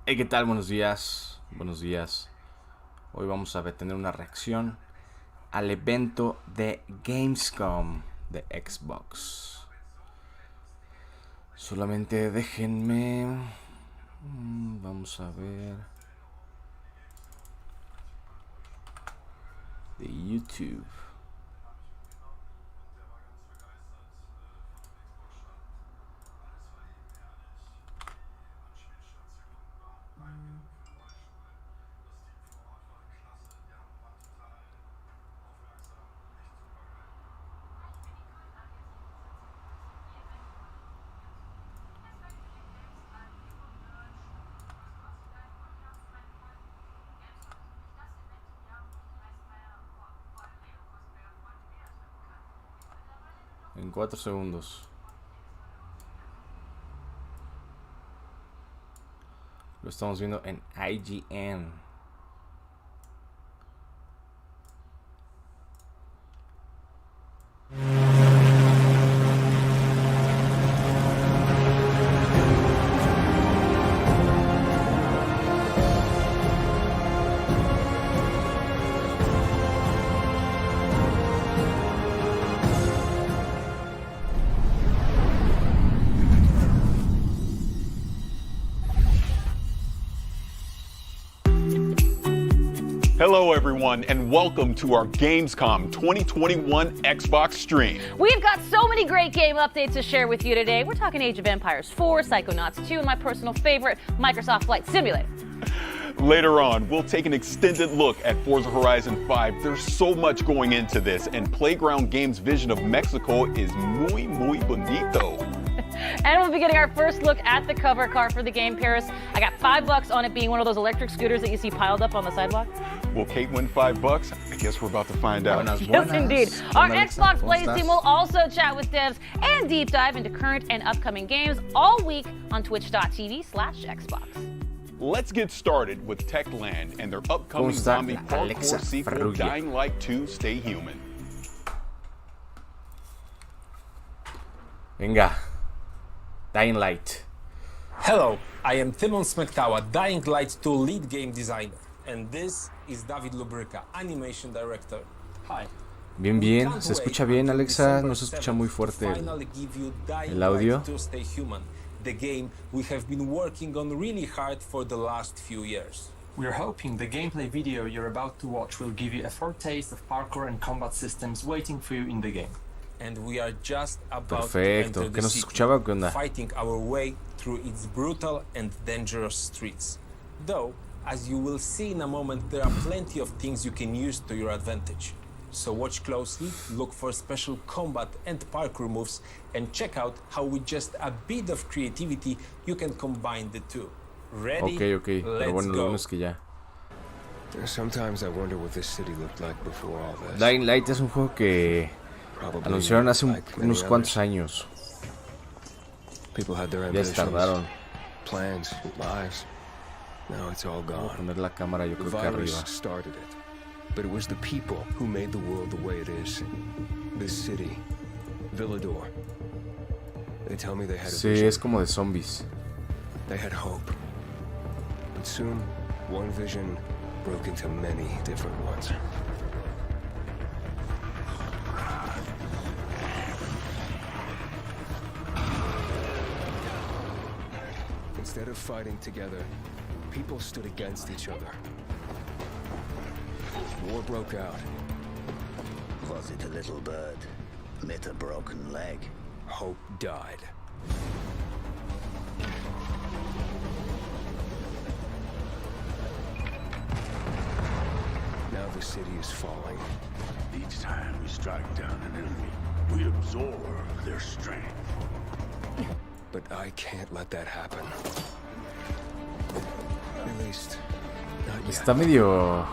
Hey, ¿qué tal? Buenos días. Buenos días. Hoy vamos a tener una reacción al evento de GamesCom de Xbox. Solamente déjenme... Vamos a ver... de YouTube. En 4 segundos. Lo estamos viendo en IGN. Hello everyone and welcome to our GamesCom 2021 Xbox stream. We've got so many great game updates to share with you today. We're talking Age of Empires 4, Psychonauts 2, and my personal favorite, Microsoft Flight Simulator. Later on, we'll take an extended look at Forza Horizon 5. There's so much going into this, and Playground Games' vision of Mexico is muy bonito. And we'll be getting our first look at the cover car for the game, Paris. I got $5 on it being one of those electric scooters that you see piled up on the sidewalk. Will Kate win $5? I guess we're about to find out. Yes, indeed. Our Xbox Plays team will also chat with devs and deep dive into current and upcoming games all week on twitch.tv/Xbox. Let's get started with Techland and their upcoming zombie parkour sequel, Dying Light 2 Stay Human. Venga. Dying Light. Hello, I am Timon Smektawa, Dying Light 2 lead game designer. And this is David Lubryka, animation director. Hi. Bien, bien. ¿Se escucha bien, Alexa? No se escucha muy fuerte el audio. Stay Human, the game we have been working on really hard for the last few years. We're hoping the gameplay video you're about to watch will give you a foretaste of parkour and combat systems waiting for you in the game. And we are just about Perfecto. to enter ¿Qué nos the escuchaba o qué city, onda? fighting our way through its brutal and dangerous streets. Though, as you will see in a moment, there are plenty of things you can use to your advantage. So watch closely, look for special combat and parkour moves, and check out how with just a bit of creativity you can combine the two. Ready? Ok. Pero bueno, lo bueno es que ya. Sometimes I wonder what this city looked like before all this. Dying Light es un juego que anunciaron hace unos cuantos años. People had their Ya se tardaron. plans, lives. Now it's all Voy a gone. poner la cámara yo The creo que virus arriba. started it, but it was the people who made the world the way it is. This city, Villador. They tell me they had a Sí, vision. es como de zombies. They had hope. But soon, one vision broke into many different ones. Instead of fighting together, people stood against each other. War broke out. Was it a little bird? Met a broken leg? Hope died. Now the city is falling. Each time we strike down an enemy, we absorb their strength. But I can't let that happen. At least, not yet. Está medio...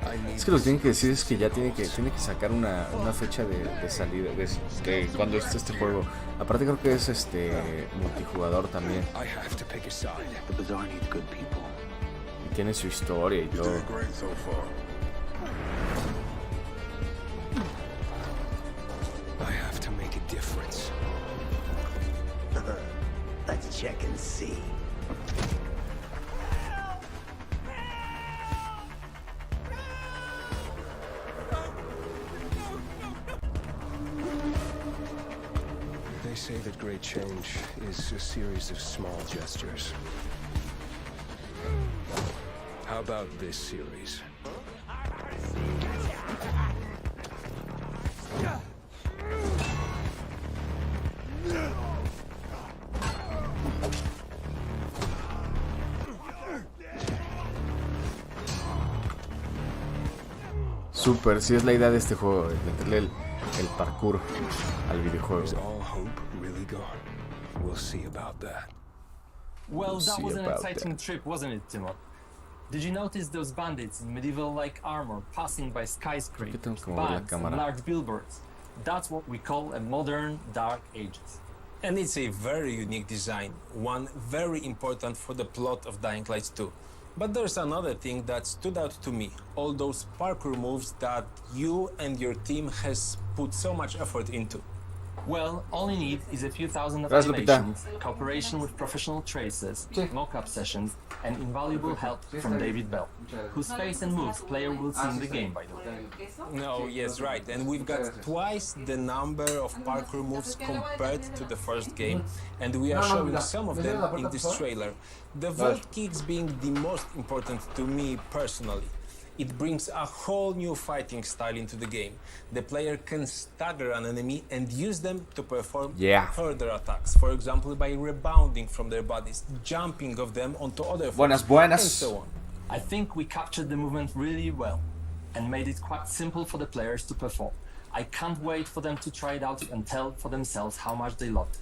I need Es que lo que tienen que decir es que ya tiene que sacar una fecha de salida de cuando esté este juego. Aparte creo que es multijugador también. I have to pick a side. The bazaar needs good people. Y tiene su historia y todo. Great so far. I have to make a difference. That's check and see. They say that great change is a series of small gestures. How about this series? Super, sí es la idea de este juego, de meterle el parkour al videojuego. Is all hope really gone? We'll see about that. Well, that was an exciting trip, wasn't it, Timon? Did you notice those bandits in medieval-like armor passing by skyscrapers, banks, and large billboards? That's what we call a modern Dark Ages. And it's a very unique design, one very important for the plot of Dying Light 2. But there's another thing that stood out to me, all those parkour moves that you and your team has put so much effort into. Well, all you need is a few thousand of Gracias, animations, cooperation with professional tracers, mock-up sessions, and invaluable help from David Bell, whose face and moves player will see in the game, by the way. No, yes, right. And we've got twice the number of parkour moves compared to the first game, and we are showing some of them in this trailer. The vault kicks being the most important to me personally. It brings a whole new fighting style into the game. The player can stagger an enemy and use them to perform further attacks. For example, by rebounding from their bodies, jumping of them onto other foes, and so on. I think we captured the movement really well and made it quite simple for the players to perform. I can't wait for them to try it out and tell for themselves how much they loved it.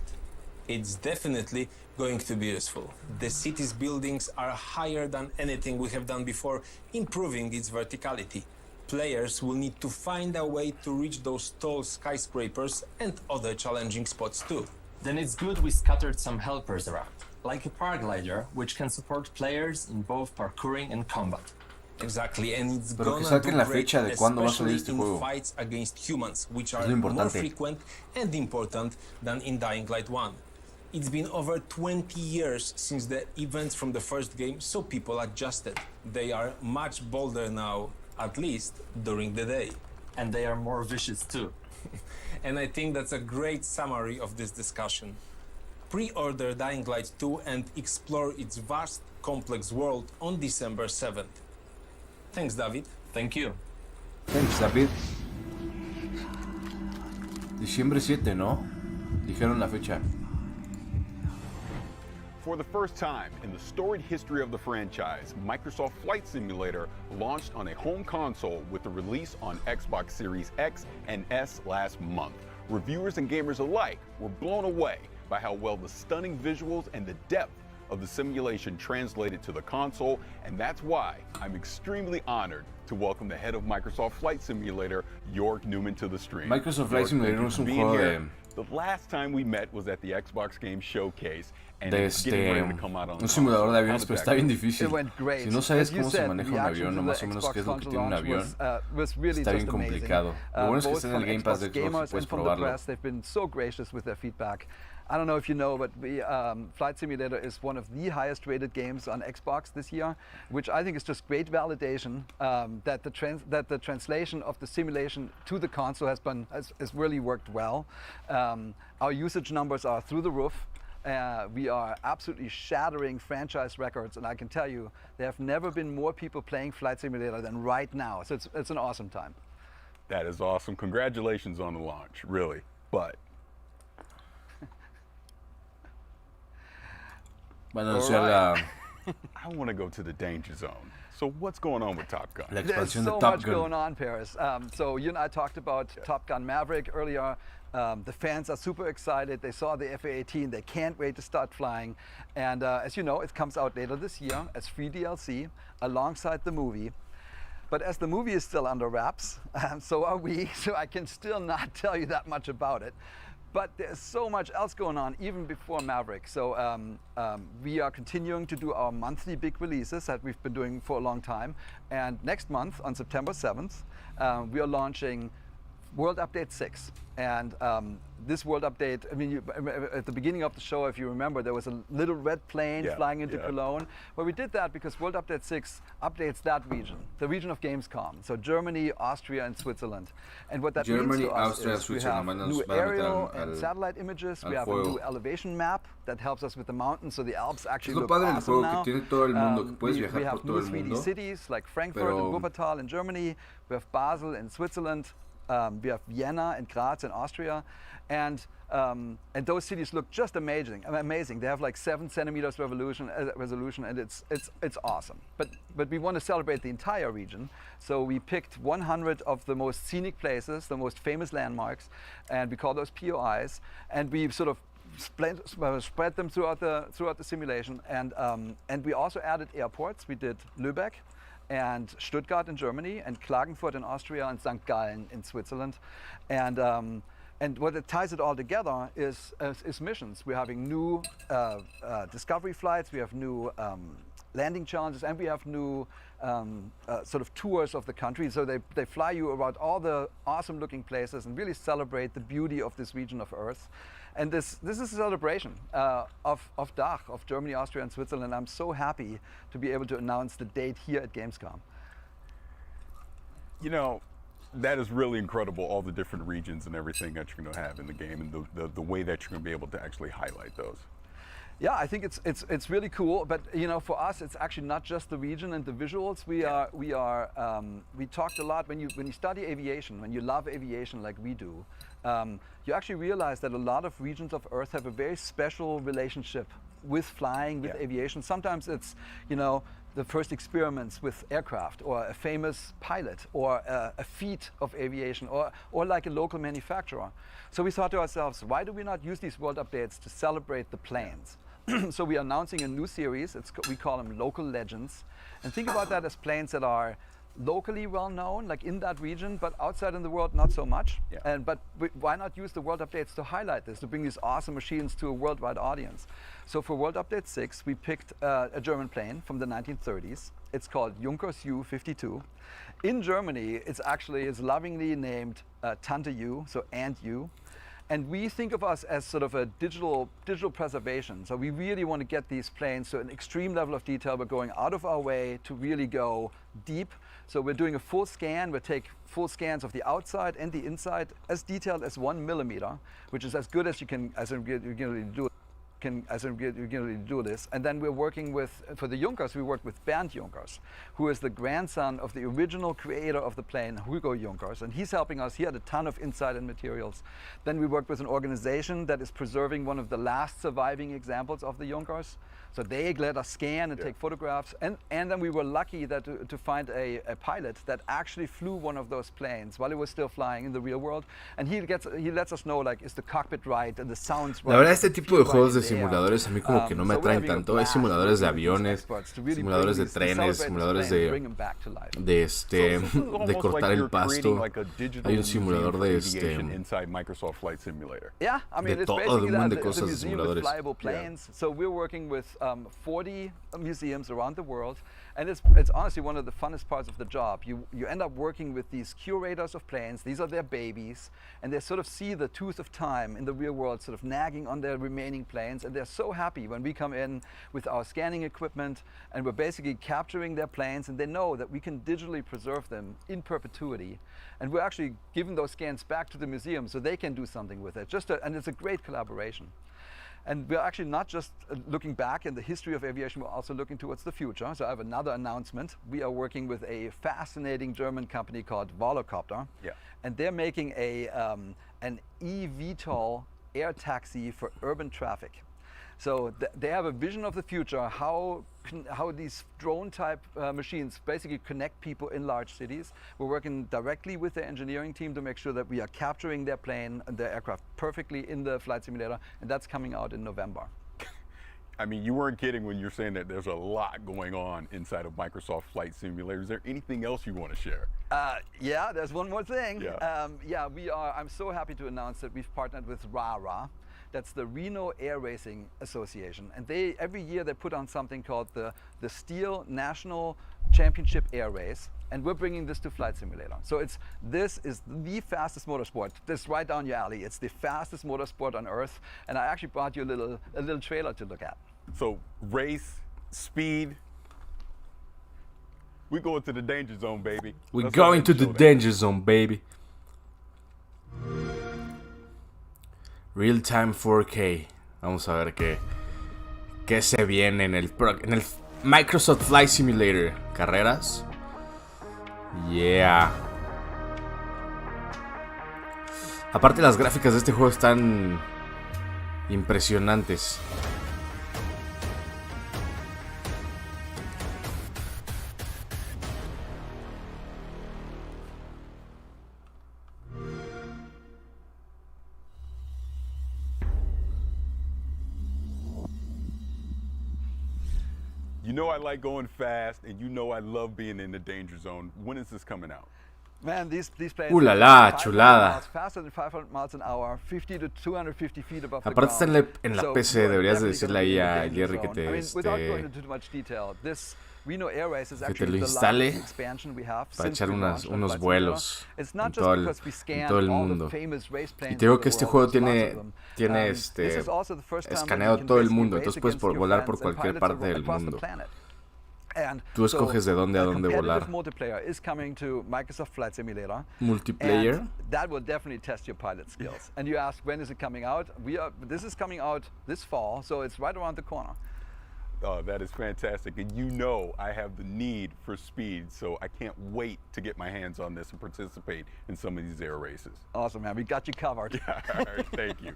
It's definitely going to be useful. The city's buildings are higher than anything we have done before, improving its verticality. Players will need to find a way to reach those tall skyscrapers and other challenging spots too. Then it's good we scattered some helpers around, like a paraglider, which can support players in both parkouring and combat. Exactly, and it's Pero que gonna saquen do la great, fecha de cuándo va a salir especially este in juego. fights against humans, which are Es lo more importante. frequent and important than in Dying Light 1. It's been over 20 years since the events from the first game, so people adjusted. They are much bolder now, at least during the day. And they are more vicious too. And I think that's a great summary of this discussion. Pre-order Dying Light 2 and explore its vast, complex world on December 7th. Thanks, David. Thank you. Thanks, David. Diciembre 7, ¿no? Dijeron la fecha. For the first time in the storied history of the franchise, Microsoft Flight Simulator launched on a home console with the release on Xbox Series X and S last month. Reviewers and gamers alike were blown away by how well the stunning visuals and the depth of the simulation translated to the console, and that's why I'm extremely honored to welcome the head of Microsoft Flight Simulator, Jörg Newman, to the stream. Microsoft Flight Simulator no es un juego de... The last time we met was at the Xbox Game Showcase, and de it's getting ready to come out on un simulador de aviones, How'd pero that está bien go? difícil. Si no sabes cómo se maneja un avión, o más o menos qué es lo que tiene un avión, está bien complicado. Lo bueno es que está en el Game Pass de Xbox y puedes probarlo. They've been so gracious with their feedback. I don't know if you know, but Flight Simulator is one of the highest rated games on Xbox this year, which I think is just great validation that the translation of the simulation to the console has really worked well. Our usage numbers are through the roof. We are absolutely shattering franchise records, and I can tell you there have never been more people playing Flight Simulator than right now. So it's an awesome time. That is awesome. Congratulations on the launch, really. But I want to go to the danger zone. So what's going on with Top Gun? There's so much going on, Paris. So you and I talked about Top Gun Maverick earlier. The fans are super excited. They saw the F/A-18. They can't wait to start flying. And as you know, it comes out later this year as free DLC alongside the movie. But as the movie is still under wraps, so are we. So I can still not tell you that much about it. But there's so much else going on even before Maverick. So we are continuing to do our monthly big releases that we've been doing for a long time. And next month, on September 7th, we are launching World Update 6. And this World Update, I mean, at the beginning of the show, if you remember, there was a little red plane flying into Cologne. Well, we did that because World Update 6 updates that region, the region of GamesCom. So Germany, Austria, and Switzerland. And what that means to us is we have new aerial and satellite images. We have a new elevation map that helps us with the mountains, so the Alps actually look awesome now. We have new 3D cities like Frankfurt and Wuppertal in Germany. We have Basel in Switzerland. We have Vienna and Graz in Austria, and those cities look just amazing. They have like 7 centimeters resolution, and it's awesome. But we want to celebrate the entire region, so we picked 100 of the most scenic places, the most famous landmarks, and we call those POIs, and we sort of spread them throughout the simulation, and we also added airports. We did Lübeck and Stuttgart in Germany, and Klagenfurt in Austria, and St. Gallen in Switzerland. And what it ties it all together is missions. We're having new discovery flights, we have new landing challenges, and we have new sort of tours of the country. So they fly you around all the awesome looking places and really celebrate the beauty of this region of Earth. And this is a celebration of DACH, of Germany, Austria, and Switzerland. I'm so happy to be able to announce the date here at GamesCom. You know, that is really incredible, all the different regions and everything that you're going to have in the game, and the way that you're going to be able to actually highlight those. Yeah, I think it's really cool, but you know, for us, it's actually not just the region and the visuals. We talked a lot when you study aviation, when you love aviation like we do, you actually realize that a lot of regions of Earth have a very special relationship with flying, with aviation. Sometimes it's, you know, the first experiments with aircraft, or a famous pilot, or a feat of aviation, or like a local manufacturer. So we thought to ourselves, why do we not use these world updates to celebrate the planes? So we are announcing a new series. We call them Local Legends. And think about that as planes that are locally well known, like in that region, but outside in the world not so much. But why not use the world updates to highlight this, to bring these awesome machines to a worldwide audience? So for World Update 6, we picked a German plane from the 1930s. It's called Junkers U-52. In Germany, it's lovingly named Tante U, so Aunt U. And we think of us as sort of a digital preservation. So we really want to get these planes to an extreme level of detail. We're going out of our way to really go deep. So we're doing a full scan. We take full scans of the outside and the inside, as detailed as 1 millimeter, which is as good as you can do this. And then we're working with, for the Junkers, we work with Bernd Junkers, who is the grandson of the original creator of the plane, Hugo Junkers, and he's helping us. He had a ton of insight and materials. Then we worked with an organization that is preserving one of the last surviving examples of the Junkers. So they let us scan and take photographs, and then we were lucky that to find a pilot that actually flew one of those planes while it was still flying in the real world, and he lets us know, like, is the cockpit right and the sounds right. La verdad, este tipo de juegos de simuladores a mí como que no me atraen tanto. Hay simuladores de aviones, simuladores de trenes, simuladores de cortar el pasto. Hay un simulador de inside Microsoft Flight Simulator. Yeah, I mean, de it's todo, basically un montón de that. cosas It's a de museum with simuladores. flyable planes. So we're working with 40 museums around the world, and it's honestly one of the funnest parts of the job. You end up working with these curators of planes. These are their babies, and they sort of see the tooth of time in the real world sort of nagging on their remaining planes, and they're so happy when we come in with our scanning equipment, and we're basically capturing their planes, and they know that we can digitally preserve them in perpetuity, and we're actually giving those scans back to the museum so they can do something with it. And it's a great collaboration. And we're actually not just looking back in the history of aviation, we're also looking towards the future. So I have another announcement. We are working with a fascinating German company called Volocopter. And they're making an eVTOL air taxi for urban traffic. So they have a vision of the future, how these drone-type machines basically connect people in large cities. We're working directly with the engineering team to make sure that we are capturing their plane and their aircraft perfectly in the flight simulator, and that's coming out in November. I mean, you weren't kidding when you're saying that there's a lot going on inside of Microsoft Flight Simulator. Is there anything else you want to share? Yeah, there's one more thing. I'm so happy to announce that we've partnered with RARA. That's the Reno Air Racing Association, and every year they put on something called the Steel National championship air race, and we're bringing this to Flight Simulator. So this is the fastest motorsport. This is right down your alley. It's the fastest motorsport on Earth, and I actually brought you a little trailer to look at. So race, speed. We go into the danger zone, baby. We're going to the danger zone, baby. Real time 4K. Vamos a ver qué se viene en el Microsoft Flight Simulator. Carreras. Yeah. Aparte, las gráficas de este juego están impresionantes. You know I like going fast, and you know I love being in the danger zone. When is this coming out? Man, these planes La la, chulada. faster than 500 miles an hour, 50 to 250 feet above the Aparte está ground. en la PC, deberías de decirle ahí a Jerry que te without going into too much detail, this Reno Air Race is que te actually lo the instale largest expansion we have para since echar we launched on unos Flight vuelos Simulator. It's not en just todo el, because we scanned todo el all mundo. the famous race Y planes te digo in que the este world, juego there's lots of them. tiene This is also the first time that you escaneado can todo el basically mundo, race entonces puedes against your volar por friends and cualquier pilots parte del across the mundo. planet. And Tú escoges de dónde a dónde volar. competitive multiplayer is coming to Microsoft Flight Simulator. Multiplayer. And that will definitely test your pilot skills. And you ask, when is it coming out? This is coming out this fall, so it's right around the corner. Oh, that is fantastic. And you know I have the need for speed, so I can't wait to get my hands on this and participate in some of these air races. Awesome, man. We got you covered. All right, thank you.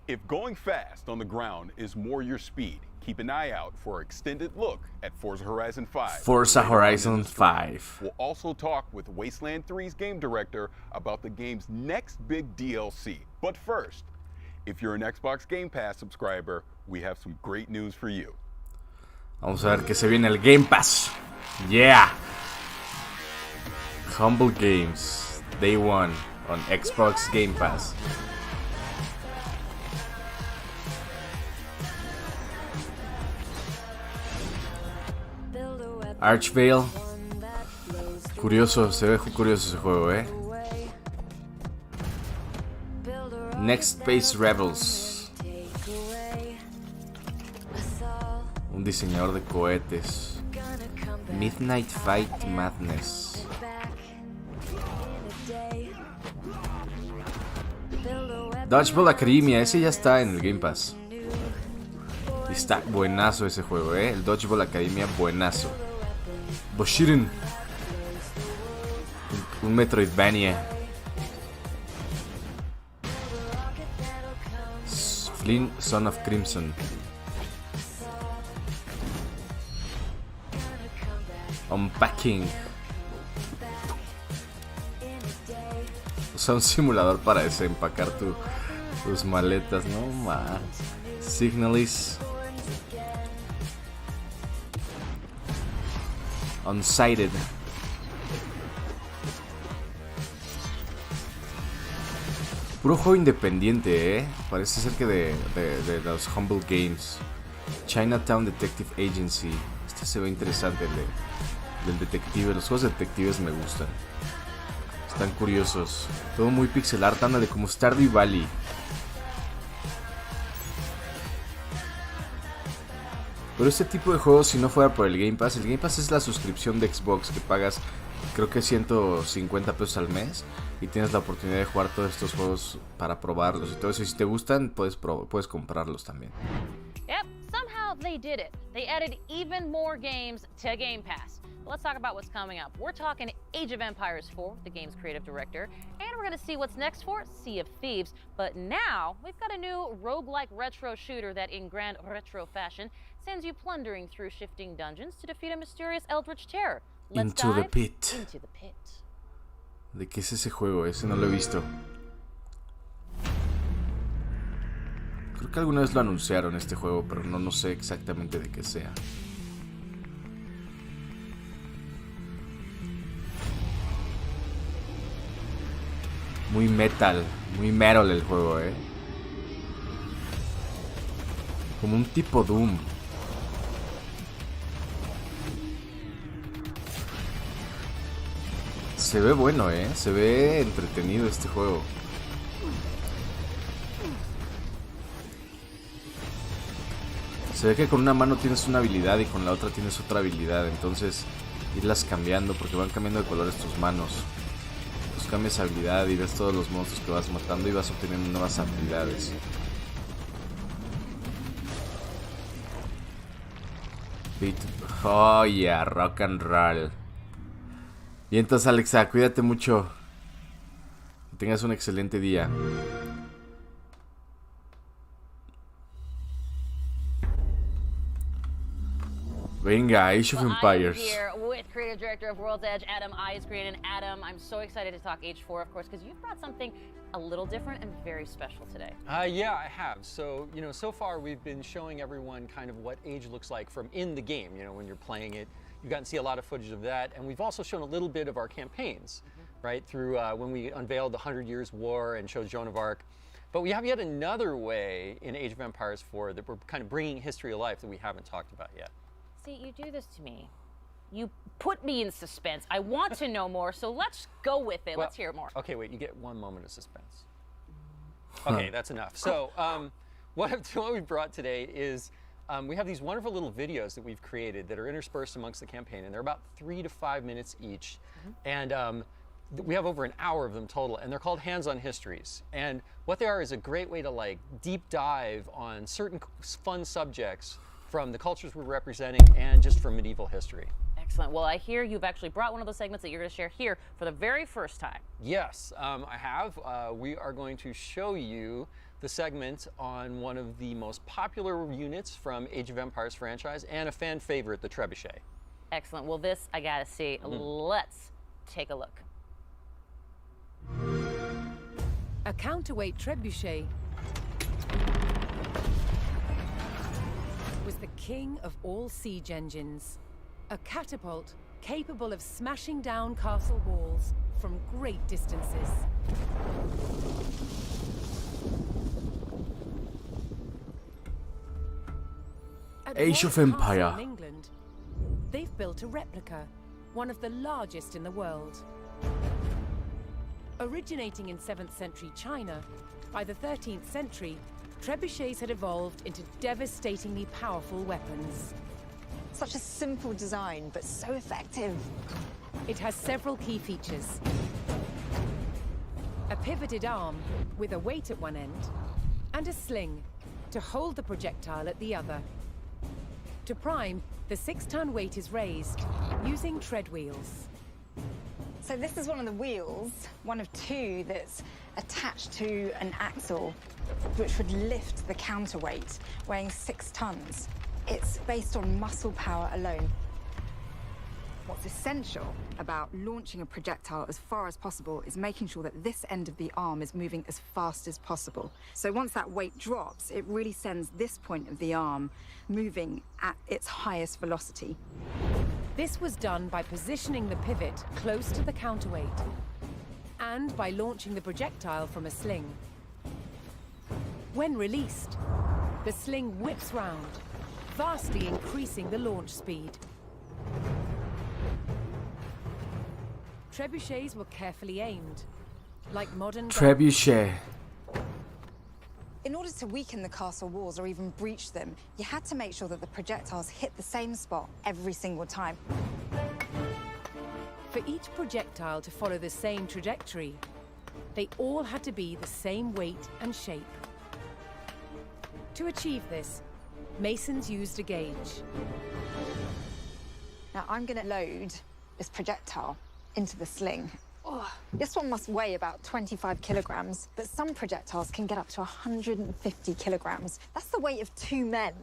If going fast on the ground is more your speed, keep an eye out for an extended look at Forza Horizon 5. Forza Horizon 5. We'll also talk with Wasteland 3's game director about the game's next big DLC. But first, if you're an Xbox Game Pass subscriber, we have some great news for you. Vamos a ver qué se viene el Game Pass. Yeah. Humble Games. Day 1 on Xbox Game Pass. Archvale. Curioso, se ve curioso ese juego, Next Space Rebels. Un diseñador de cohetes. Midnight Fight Madness. Dodgeball Academia, ese ya está en el Game Pass. Y está buenazo ese juego, El Dodgeball Academia, buenazo. Boshirin. Un Metroidvania. Flynn, Son of Crimson. Unpacking. O sea, un simulador para desempacar tus maletas, no más. Signalis. Unsighted. Puro juego independiente, Parece ser que de los Humble Games. Chinatown Detective Agency. Este se ve interesante, del detective. Los juegos de detectives me gustan. Están curiosos. Todo muy pixel art, ándale, como Stardew Valley. Pero este tipo de juegos, si no fuera por el Game Pass es la suscripción de Xbox que pagas, creo que 150 pesos al mes, y tienes la oportunidad de jugar todos estos juegos para probarlos y todo eso. Y si te gustan, puedes comprarlos también. Yep, somehow they did it. They added even more games to Game Pass. Let's talk about what's coming up. We're talking Age of Empires 4, the game's creative director, and we're going to see what's next for Sea of Thieves. But now, we've got a new roguelike retro shooter that, in grand retro fashion, sends you plundering through shifting dungeons to defeat a mysterious eldritch terror. Let's Into the dive Pit. Into the Pit. ¿De qué es ese juego? Ese no lo he visto. Creo que alguna vez lo anunciaron este juego, pero no sé exactamente de qué sea. Muy metal el juego, Como un tipo Doom. Se ve bueno, se ve entretenido este juego. Se ve que con una mano tienes una habilidad y con la otra tienes otra habilidad. Entonces irlas cambiando porque van cambiando de colores tus manos. Pues cambias habilidad y ves todos los monstruos que vas matando y vas obteniendo nuevas habilidades. Beat. Oh yeah, rock and roll. Y entonces, Alexa, cuídate mucho. Que tengas un excelente día. Venga, Age of Empires. I am here with creative director of World's Edge, Adam Eisgreen. And Adam, I'm so excited to talk Age 4, of course, because you've brought something a little different and very special today. Yeah, I have. So, so far we've been showing everyone kind of what Age looks like from in the game, when you're playing it. You've gotten to see a lot of footage of that. And we've also shown a little bit of our campaigns, right, through when we unveiled the 100 Years' War and showed Joan of Arc. But we have yet another way in Age of Empires 4 that we're kind of bringing history to life that we haven't talked about yet. See, you do this to me. You put me in suspense. I want to know more, so let's go with it. Let's hear more. Okay, wait, you get one moment of suspense. Okay, that's enough. So what we brought today is we have these wonderful little videos that we've created that are interspersed amongst the campaign, and they're about 3 to 5 minutes each. And we have over an hour of them total, and they're called Hands-on Histories. And what they are is a great way to deep dive on certain fun subjects from the cultures we're representing and just from medieval history. Excellent. Well, I hear you've actually brought one of those segments that you're going to share here for the very first time. Yes, I have. We are going to show you the segment on one of the most popular units from Age of Empires franchise and a fan favorite, the Trebuchet. Excellent. Well, this I got to see. Let's take a look. A counterweight trebuchet was the king of all siege engines. A catapult capable of smashing down castle walls from great distances. At Age of Warwick Empire. Castle in England, they've built a replica, one of the largest in the world. Originating in 7th century China, by the 13th century, trebuchets had evolved into devastatingly powerful weapons. Such a simple design, but so effective. It has several key features. A pivoted arm with a weight at one end, and a sling to hold the projectile at the other. To prime, the 6-ton weight is raised using tread wheels. So this is one of the wheels, one of 2 that's attached to an axle, which would lift the counterweight, weighing 6 tons. It's based on muscle power alone. What's essential about launching a projectile as far as possible is making sure that this end of the arm is moving as fast as possible. So once that weight drops, it really sends this point of the arm moving at its highest velocity. This was done by positioning the pivot close to the counterweight and by launching the projectile from a sling. When released, the sling whips round, vastly increasing the launch speed. Trebuchets were carefully aimed, like modern Trebuchet. In order to weaken the castle walls or even breach them, you had to make sure that the projectiles hit the same spot every single time. For each projectile to follow the same trajectory, they all had to be the same weight and shape. To achieve this, masons used a gauge. Now I'm going to load this projectile into the sling. Oh, this one must weigh about 25 kilograms, but some projectiles can get up to 150 kilograms. That's the weight of 2 men.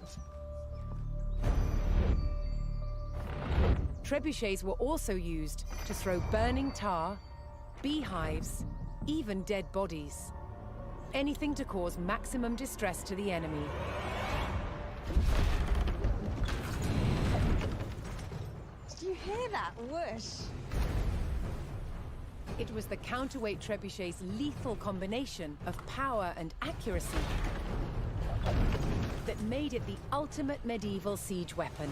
Trebuchets were also used to throw burning tar, beehives, even dead bodies. Anything to cause maximum distress to the enemy. Did you hear that whoosh? It was the counterweight trebuchet's lethal combination of power and accuracy that made it the ultimate medieval siege weapon.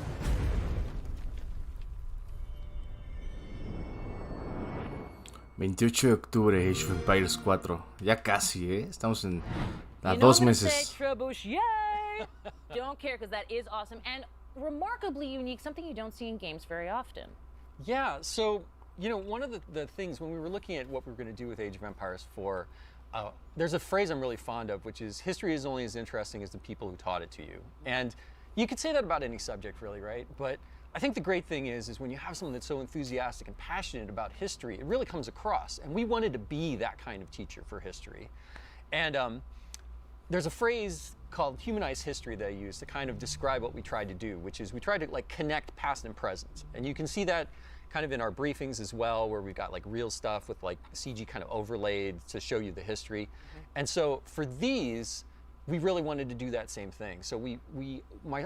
28 de octubre, Age of Empires 4. Ya casi, ¿eh? Estamos en a You know 2 I'm gonna say meses. trebuchet. Don't care, because that is awesome and remarkably unique, something you don't see in games very often. Yeah, so, you know, one of the things when we were looking at what we were going to do with Age of Empires 4, there's a phrase I'm really fond of, which is history is only as interesting as the people who taught it to you. And you could say that about any subject, really, right? But I think the great thing is when you have someone that's so enthusiastic and passionate about history, it really comes across. And we wanted to be that kind of teacher for history. And there's a phrase called humanized history that I use to kind of describe what we tried to do, which is we tried to like connect past and present. And you can see that kind of in our briefings as well, where we've got like real stuff with like CG kind of overlaid to show you the history. And so for these, we really wanted to do that same thing. So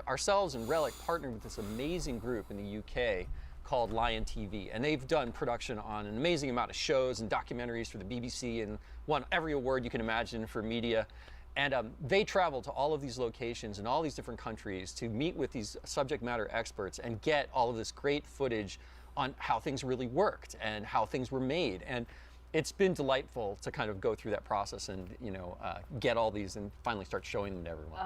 ourselves and Relic partnered with this amazing group in the UK called Lion TV, and they've done production on an amazing amount of shows and documentaries for the BBC and won every award you can imagine for media. And they travel to all of these locations in all these different countries to meet with these subject matter experts and get all of this great footage on how things really worked and how things were made. And it's been delightful to kind of go through that process and, you know, get all these and finally start showing them to everyone.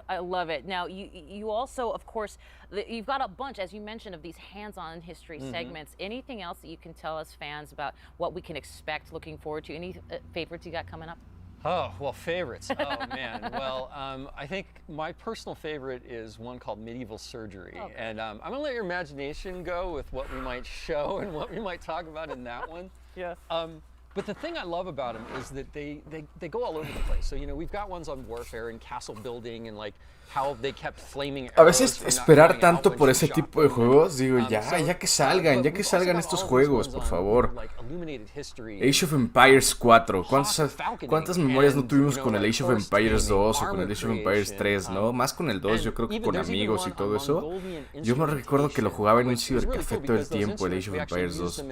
I love it. Now, you also, of course, you've got a bunch, as you mentioned, of these hands-on history segments. Anything else that you can tell us fans about what we can expect, looking forward to? Any favorites you got coming up? Oh, well, favorites. Oh, man. Well, I think my personal favorite is one called Medieval Surgery. Okay. And I'm going to let your imagination go with what we might show and what we might talk about in that one. Yeah. But the thing I love about them is that they go all over the place. So, you know, we've got ones on warfare and castle building and like how they kept flaming arrows. A veces esperar tanto por ese tipo de juegos, digo, ya que salgan estos juegos, por favor. Age of Empires 4, ¿cuántas memorias no tuvimos con el Age of Empires 2 o con el Age of Empires 3, no? Más con el 2, yo creo que con amigos y todo eso. Yo me recuerdo que lo jugaba en un cibercafé todo el tiempo, el Age of Empires 2.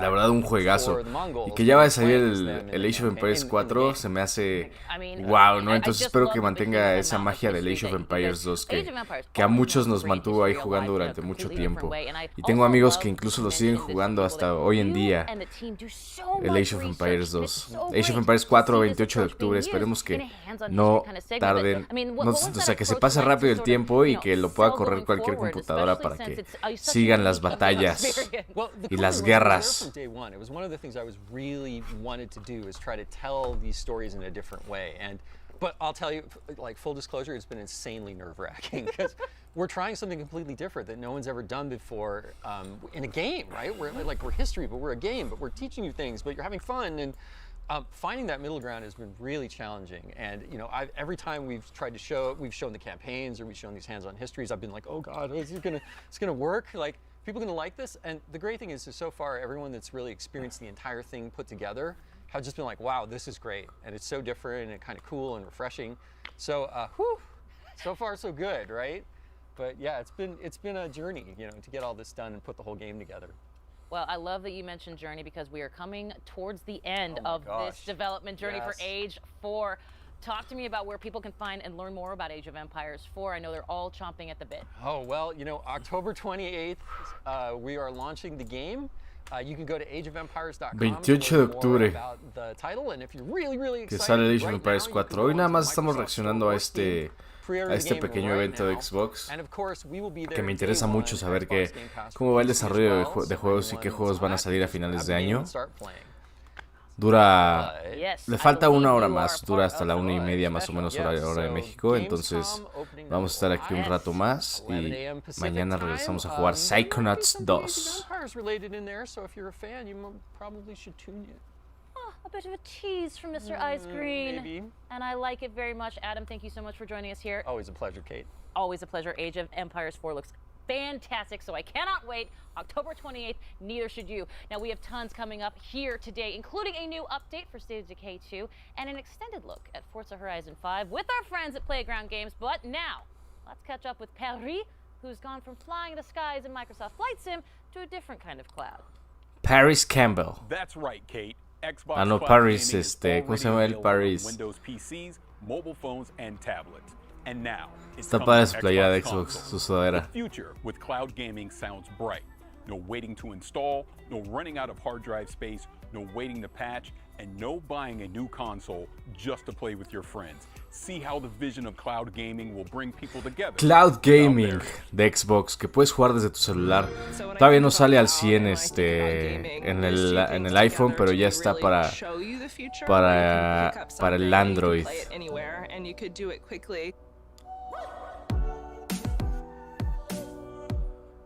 La verdad, un juegazo. Y que ya va a salir el Age of Empires 4, se me hace wow, ¿no? Entonces espero que mantenga esa magia del Age of Empires 2 que a muchos nos mantuvo ahí jugando durante mucho tiempo. Y tengo amigos que incluso lo siguen jugando hasta hoy en día, el Age of Empires 2. Age of Empires 4, 28 de octubre, esperemos que no tarden, o sea, que se pase rápido el tiempo y que lo pueda correr cualquier computadora para que sigan las batallas y las guerras. But I'll tell you, like, full disclosure, it's been insanely nerve-wracking because we're trying something completely different that no one's ever done before in a game, right? We're history, but we're a game, but we're teaching you things, but you're having fun. And finding that middle ground has been really challenging. And, you know, every time we've tried to show it, we've shown the campaigns or we've shown these hands-on histories, I've been like, oh God, is it gonna work? Like, people gonna like this? And the great thing is so far, everyone that's really experienced the entire thing put together have just been like, wow, this is great, and it's so different and kind of cool and refreshing. So, so far so good, right? But yeah, it's been a journey, you know, to get all this done and put the whole game together. Well, I love that you mentioned journey because we are coming towards the end of this development journey for Age 4. Talk to me about where people can find and learn more about Age of Empires 4. I know they're all chomping at the bit. Oh, well, you know, October 28th, we are launching the game. You can go to ageofempires.com 28 de octubre que sale el Age of Empires 4. Hoy nada más estamos reaccionando a este pequeño evento de Xbox, que me interesa mucho saber cómo va el desarrollo de juegos y qué juegos van a salir a finales de año. Le falta una hora más, dura hasta la 1:30 más o menos hora de México, entonces vamos a estar aquí un rato más y mañana regresamos a jugar Psychonauts 2. A bit of a tease from Mr. Ice Green. Maybe. And I like it very much. Adam, thank you so much for joining us here. Always a pleasure, Kate. Always a pleasure. Age of Empires 4 looks fantastic, so I cannot wait. October 28th, neither should you. Now, we have tons coming up here today, including a new update for State of Decay 2 and an extended look at Forza Horizon 5 with our friends at Playground Games. But now, let's catch up with Paris, who's gone from flying the skies in Microsoft Flight Sim to a different kind of cloud. Paris Campbell. That's right, Kate. Xbox Ah, no, Cloud Paris, Gaming is ¿cómo se llama already el available Paris? on Windows PCs, mobile phones, and tablets. And now, it's Está coming padre to su playera de Xbox Xbox, console. su sudadera. The future with cloud gaming sounds bright. No waiting to install, no running out of hard drive space, no waiting to patch, and no buying a new console just to play with your friends. See how the vision of cloud gaming will bring people together. Cloud gaming de Xbox, que puedes jugar desde tu celular. Todavía no sale al 100 en el iPhone, pero ya está para el Android.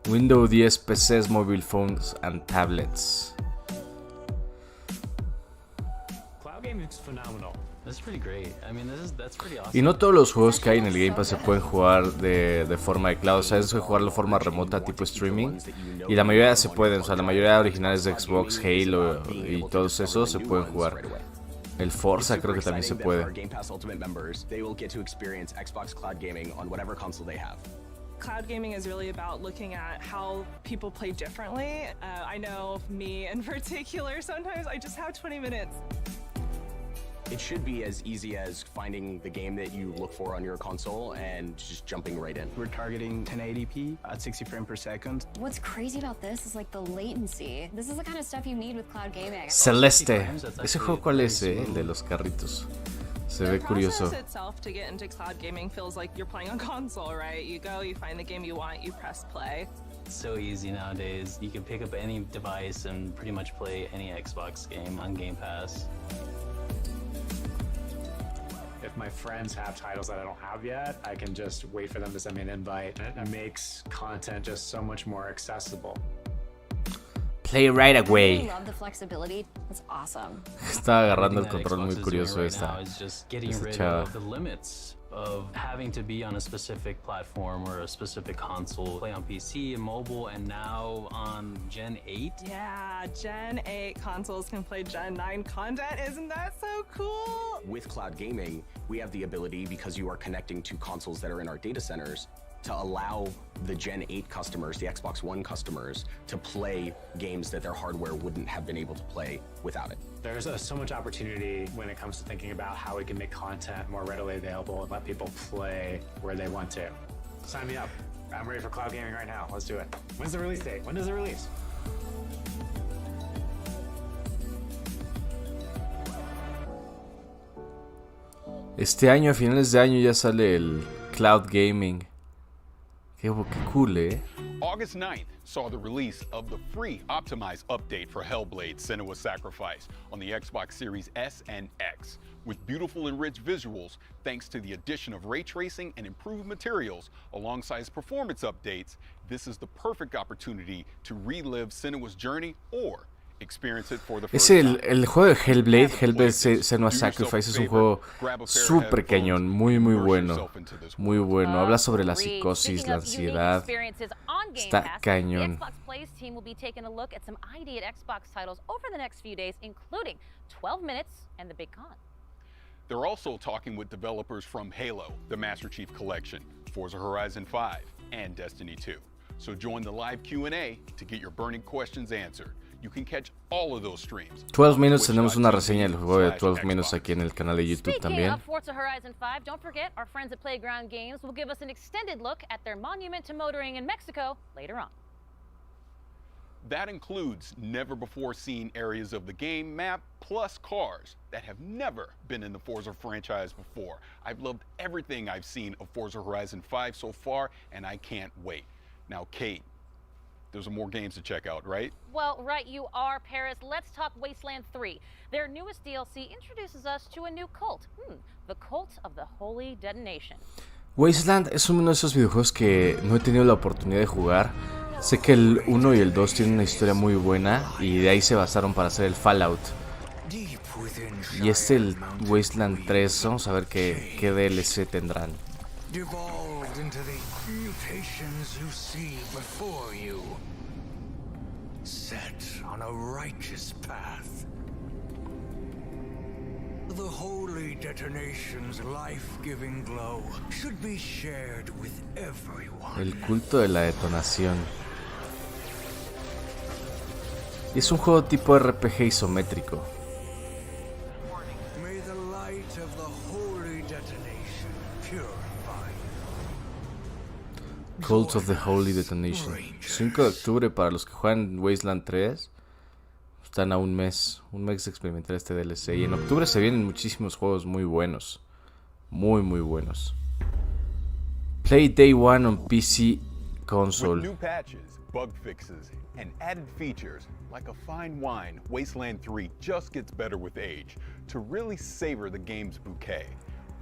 Windows 10 PCs, mobile phones and tablets. Cloud gaming is phenomenal. That's pretty great. I mean, that's pretty awesome. Y no todos los juegos que hay en el Game Pass se pueden jugar de forma de cloud. O sea, eso de jugarlo de forma remota, tipo streaming. Y la mayoría se pueden. O sea, la mayoría de originales de Xbox, Halo y todos esos se pueden jugar. El Forza creo que también se puede. Cloud gaming is really about looking at how people play differently. I know me in particular, sometimes I just have 20 minutes. It should be as easy as finding the game that you look for on your console and just jumping right in. We're targeting 1080p at 60 frames per second. What's crazy about this is like the latency. This is the kind of stuff you need with cloud gaming. Celeste. ¿Ese juego cuál es, el de los carritos? Se ve curioso. The process itself to get into cloud gaming feels like you're playing on console, right? You go, you find the game you want, you press play. It's so easy nowadays. You can pick up any device and pretty much play any Xbox game on Game Pass. If my friends have titles that I don't have yet, I can just wait for them to send me an invite. It makes content just so much more accessible. Play right away. I love the flexibility. It's awesome. Está agarrando el control muy curioso esta chava. The limits of having to be on a specific platform or a specific console, play on PC and mobile, and now on Gen 8? Yeah, Gen 8 consoles can play Gen 9 content. Isn't that so cool? With cloud gaming, we have the ability, because you are connecting to consoles that are in our data centers, to allow the Gen 8 customers, the Xbox One customers, to play games that their hardware wouldn't have been able to play without it. There's so much opportunity when it comes to thinking about how we can make content more readily available and let people play where they want to. Sign me up. I'm ready for cloud gaming right now. Let's do it. When's the release date? When does it release? Este año, a finales de año, ya sale el Cloud Gaming. Qué cool, August 9th saw the release of the free optimized update for Hellblade: Senua's Sacrifice on the Xbox Series S and X. With beautiful and rich visuals, thanks to the addition of ray tracing and improved materials alongside performance updates, this is the perfect opportunity to relive Senua's journey or es el juego de Hellblade Senua's Sacrifice. Es un juego súper cañón, muy bueno, muy bueno. Habla sobre la psicosis, la ansiedad. Está cañón. They're also talking with developers from Halo, the Master Chief Collection, Forza Horizon 5, and Destiny 2. So join the live Q&A to get your burning questions answered. You can catch all of those streams. 12 Minutes, tenemos una reseña del juego de 12 Minutes aquí en el canal de YouTube también. Speaking of Forza Horizon 5, don't forget our friends at Playground Games will give us an extended look at their monument to motoring in Mexico later on. That includes never-before-seen areas of the game map, plus cars that have never been in the Forza franchise before. I've loved everything I've seen of Forza Horizon 5 so far, and I can't wait. Now, Kate, there's more games to check out, right? Well, right you are, Paris. Let's talk Wasteland 3. Their newest DLC introduces us to a new cult. The Cult of the Holy Detonation. Wasteland es uno de esos videojuegos que no he tenido la oportunidad de jugar. Sé que el 1 y el 2 tienen una historia muy buena y de ahí se basaron para hacer el Fallout. Y el Wasteland 3, vamos a ver qué DLC tendrán. Devolved into the mutations you see before you. Set on a righteous path. The holy detonation's life-giving glow should be shared with everyone. El culto de la detonación. Y es un juego tipo RPG isométrico. May the light of the holy detonation purify. Cult of the Holy Detonation. 5 de octubre para los que juegan Wasteland 3. Están a un mes de experimentar este DLC. Y en octubre se vienen muchísimos juegos muy buenos. Muy buenos. Play Day One on PC console. With new patches, bug fixes, and added features, like a fine wine, Wasteland 3 just gets better with age. To really savor the game's bouquet,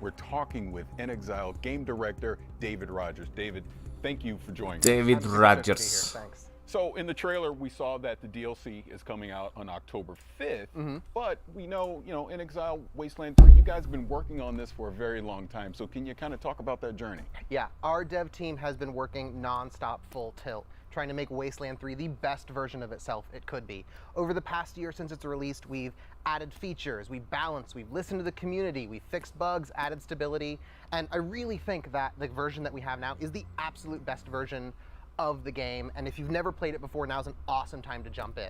we're talking with inXile game director David Rogers. David, thank you for joining us. David Rogers. Thanks. So in the trailer, we saw that the DLC is coming out on October 5th, but we know, inXile, Wasteland 3, you guys have been working on this for a very long time. So can you kind of talk about that journey? Yeah, our dev team has been working nonstop full tilt, trying to make Wasteland 3 the best version of itself it could be. Over the past year since it's released, we've added features, we've balanced, we've listened to the community, we've fixed bugs, added stability, and I really think that the version that we have now is the absolute best version of the game, and if you've never played it before, now's an awesome time to jump in.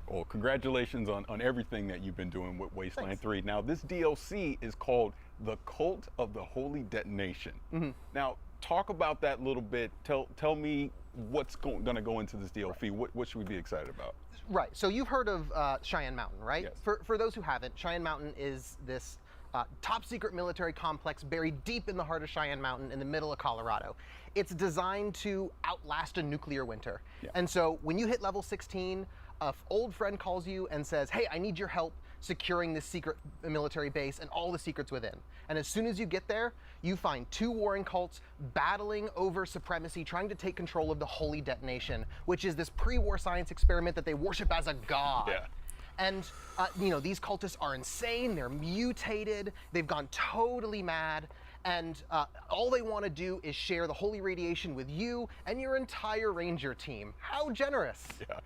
Well, congratulations on everything that you've been doing with Wasteland 3. Now, this DLC is called The Cult of the Holy Detonation. Now, talk about that a little bit. Tell me what's going to go into this DLC. What should we be excited about? Right, so you've heard of Cheyenne Mountain, right? Yes. For those who haven't, Cheyenne Mountain is this top secret military complex buried deep in the heart of Cheyenne Mountain in the middle of Colorado. It's designed to outlast a nuclear winter. And so when you hit level 16, an old friend calls you and says, hey, I need your help securing this secret military base and all the secrets within. And as soon as you get there, you find two warring cults battling over supremacy, trying to take control of the Holy Detonation, which is this pre-war science experiment that they worship as a god. And, these cultists are insane, they're mutated, they've gone totally mad, and all they want to do is share the holy radiation with you and your entire ranger team. How generous. Yeah,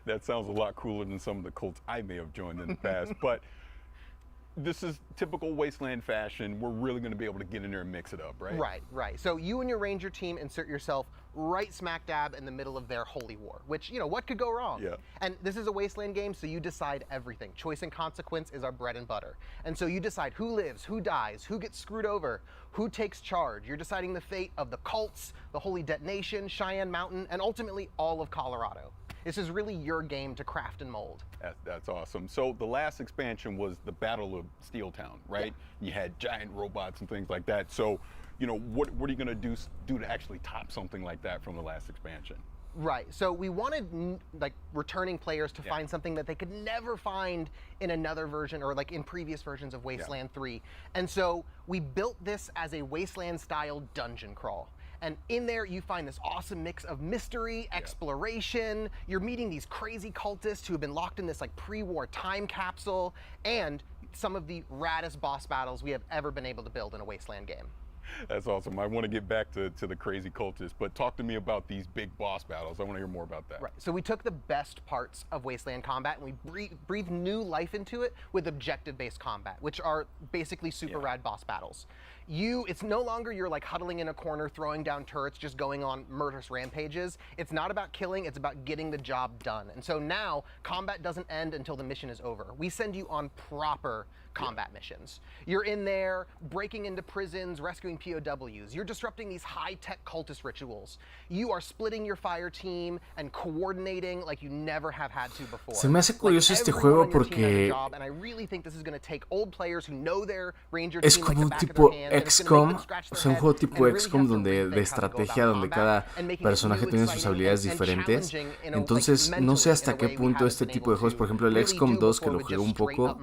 that sounds a lot cooler than some of the cults I may have joined in the past, but this is typical Wasteland fashion. We're really going to be able to get in there and mix it up, right? Right. So you and your ranger team insert yourself right smack dab in the middle of their holy war, which, what could go wrong? And this is a Wasteland game, so you decide everything. Choice and consequence is our bread and butter. And so you decide who lives, who dies, who gets screwed over, who takes charge. You're deciding the fate of the cults, the Holy Detonation, Cheyenne Mountain, and ultimately all of Colorado. This is really your game to craft and mold. That's awesome. So the last expansion was the Battle of Steeltown, right? You had giant robots and things like that. So, what are you going to do to actually top something like that from the last expansion? Right. So we wanted returning players to find something that they could never find in another version or in previous versions of Wasteland 3. And so we built this as a Wasteland-style dungeon crawl. And in there, you find this awesome mix of mystery, exploration. You're meeting these crazy cultists who have been locked in this pre-war time capsule, and some of the raddest boss battles we have ever been able to build in a Wasteland game. That's awesome. I want to get back to the crazy cultists, but talk to me about these big boss battles. I want to hear more about that. Right. So we took the best parts of Wasteland combat and we breathed new life into it with objective-based combat, which are basically super rad boss battles. It's no longer you're huddling in a corner, throwing down turrets, just going on murderous rampages. It's not about killing, it's about getting the job done. And so now, combat doesn't end until the mission is over. We send you on proper combat missions. You're in there, breaking into prisons, rescuing POWs. You're disrupting these high-tech cultist rituals. You are splitting your fire team and coordinating like you never have had to before. Se me hace curioso este juego porque and I really think this is going to take old players who know their ranger es team como un like the back tipo of their hand, XCOM, o sea, un juego tipo XCOM donde de estrategia, donde cada personaje tiene sus habilidades diferentes. Entonces, no sé hasta qué punto este tipo de juegos, por ejemplo, el XCOM 2, que lo jugué un poco,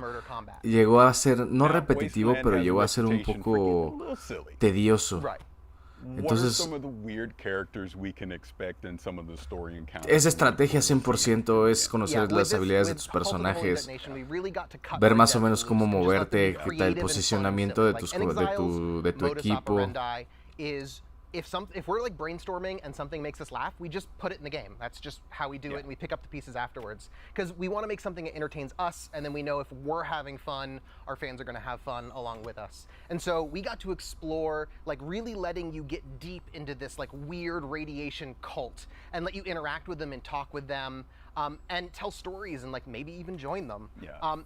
llegó a ser, no repetitivo, pero llegó a ser un poco tedioso. Entonces, es estrategia 100%, es conocer las habilidades de tus personajes, ver más o menos cómo moverte, qué tal el posicionamiento de tu equipo. If we're brainstorming and something makes us laugh, we just put it in the game. That's just how we do it, and we pick up the pieces afterwards. Because we want to make something that entertains us, and then we know if we're having fun, our fans are going to have fun along with us. And so we got to explore, really letting you get deep into this weird radiation cult, and let you interact with them and talk with them. and tell stories and like maybe even join them.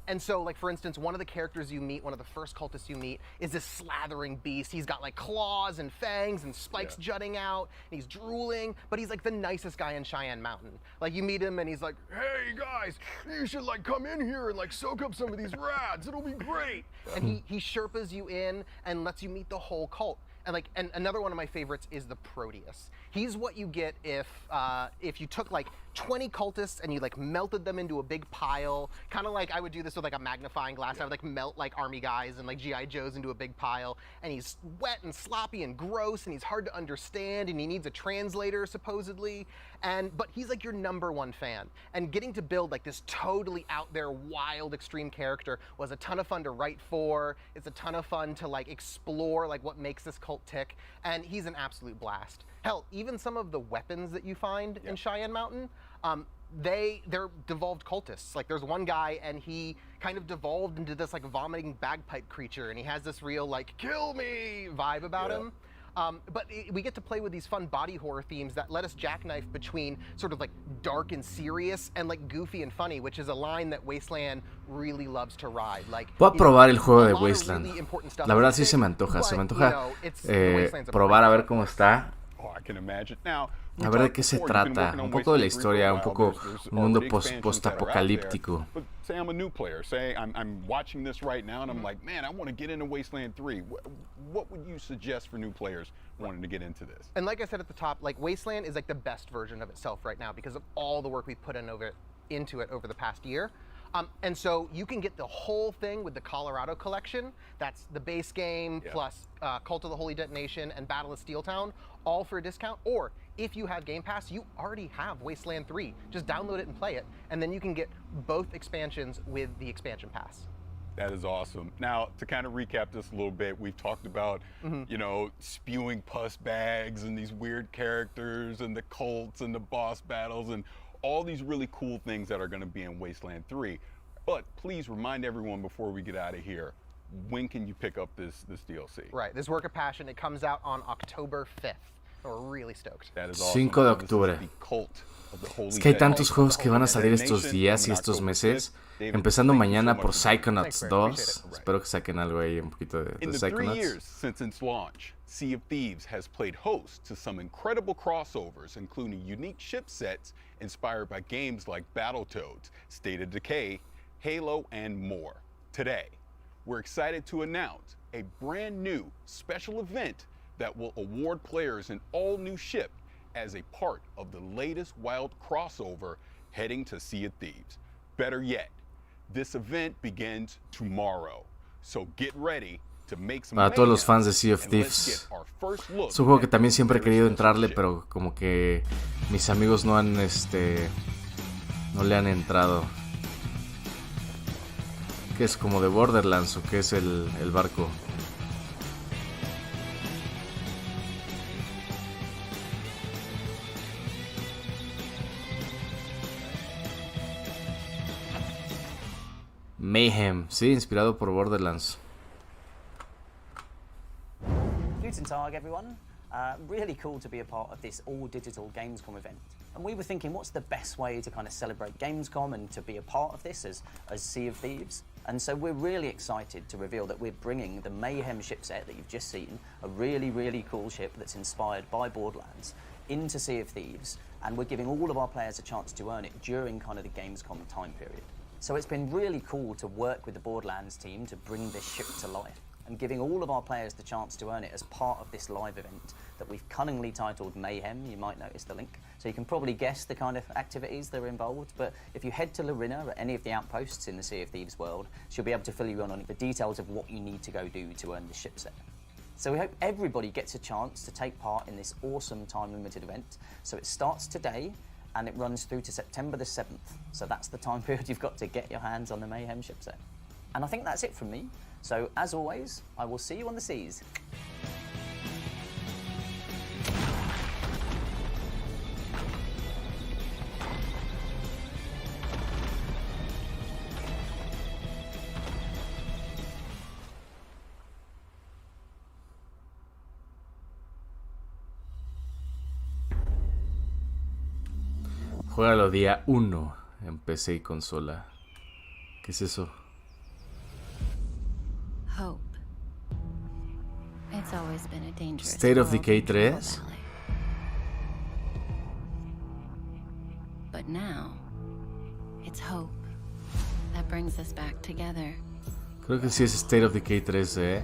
And so like for instance, one of the characters you meet, one of the first cultists you meet, is this slathering beast. He's got like claws and fangs and spikes jutting out, and he's drooling, but he's like the nicest guy in Cheyenne Mountain. Like you meet him and he's like, hey guys, you should like come in here and like soak up some of these rads, it'll be great. And he Sherpas you in and lets you meet the whole cult. And another one of my favorites is the Proteus. He's what you get if you took like 20 cultists and you like melted them into a big pile, kind of like I would do this with like a magnifying glass. I would like melt like army guys and like GI Joes into a big pile, and he's wet and sloppy and gross and he's hard to understand and he needs a translator supposedly, but he's like your #1 fan. And getting to build like this totally out there wild extreme character was a ton of fun to write for. It's a ton of fun to like explore like what makes this cult tick, and he's an absolute blast. Hell, even some of the weapons that you find in Cheyenne Mountain, they're devolved cultists. Like there's one guy and he kind of devolved into this like vomiting bagpipe creature, and he has this real like kill me vibe about him. But we get to play with these fun body horror themes that let us jackknife between sort of like dark and serious and like goofy and funny, which is a line that Wasteland really loves to ride. Like, voy a probar el juego de Wasteland. La verdad sí se me antoja probar a ver cómo está. I can imagine. Now, a ver de qué se trata, un poco de la historia, un poco un mundo post-apocalíptico. But say I'm a new player, say I'm watching this right now and I'm like, man, I want to get into Wasteland 3. What would you suggest for new players wanting to get into this? And like I said at the top, like Wasteland is like the best version of itself right now because of all the work we've put into it over the past year. And so you can get the whole thing with the Colorado collection. That's the base game plus Cult of the Holy Detonation and Battle of Steeltown, all for a discount. Or if you have Game Pass, you already have Wasteland 3. Just download it and play it, and then you can get both expansions with the expansion pass. That is awesome. Now, to kind of recap this a little bit, we've talked about, you know, spewing pus bags and these weird characters and the cults and the boss battles and all these really cool things that are going to be in Wasteland 3. But please remind everyone before we get out of here, when can you pick up this DLC? Right, this Work of Passion, it comes out on October 5th. We're really stoked. That is awesome. 5 de octubre. Es que hay tantos juegos que van a salir estos días y estos meses. Empezando mañana por Psychonauts 2. Espero que saquen algo ahí, un poquito de In the Psychonauts. 3 years since its launch, Sea of Thieves has played host to some incredible crossovers, including unique ship sets inspired by games like Battletoads, State of Decay, Halo, and more. Today, we're excited to announce a brand new special event that will award players an all-new ship as a part of the latest wild crossover heading to Sea of Thieves. Better yet, this event begins tomorrow, so get ready to make some Para todos los fans de Sea of Thieves, es un juego que también siempre he querido entrarle, pero como que mis amigos no le han entrado. ¿Qué es como de Borderlands o qué es el barco? Mayhem, sí, inspirado por Borderlands. Guten Tag, everyone. Really cool to be a part of this all-digital GamesCom event. And we were thinking, what's the best way to kind of celebrate GamesCom and to be a part of this as Sea of Thieves? And so we're really excited to reveal that we're bringing the Mayhem ship set that you've just seen, a really, really cool ship that's inspired by Borderlands, into Sea of Thieves. And we're giving all of our players a chance to earn it during kind of the GamesCom time period. So it's been really cool to work with the Borderlands team to bring this ship to life and giving all of our players the chance to earn it as part of this live event that we've cunningly titled Mayhem. You might notice the link. So you can probably guess the kind of activities that are involved, but if you head to Larina at any of the outposts in the Sea of Thieves world, she'll be able to fill you in on the details of what you need to go do to earn the ship set. So we hope everybody gets a chance to take part in this awesome time-limited event. So it starts today, and it runs through to September the 7th. So that's the time period you've got to get your hands on the Mayhem ship set. And I think that's it from me. So as always, I will see you on the seas. Juégalo día 1 en PC y consola. ¿Qué es eso? Hope. It's always been a dangerous State of world Decay in Trumbull 3. Valley. But now, it's hope that brings us back together. Creo que sí es State of Decay 3,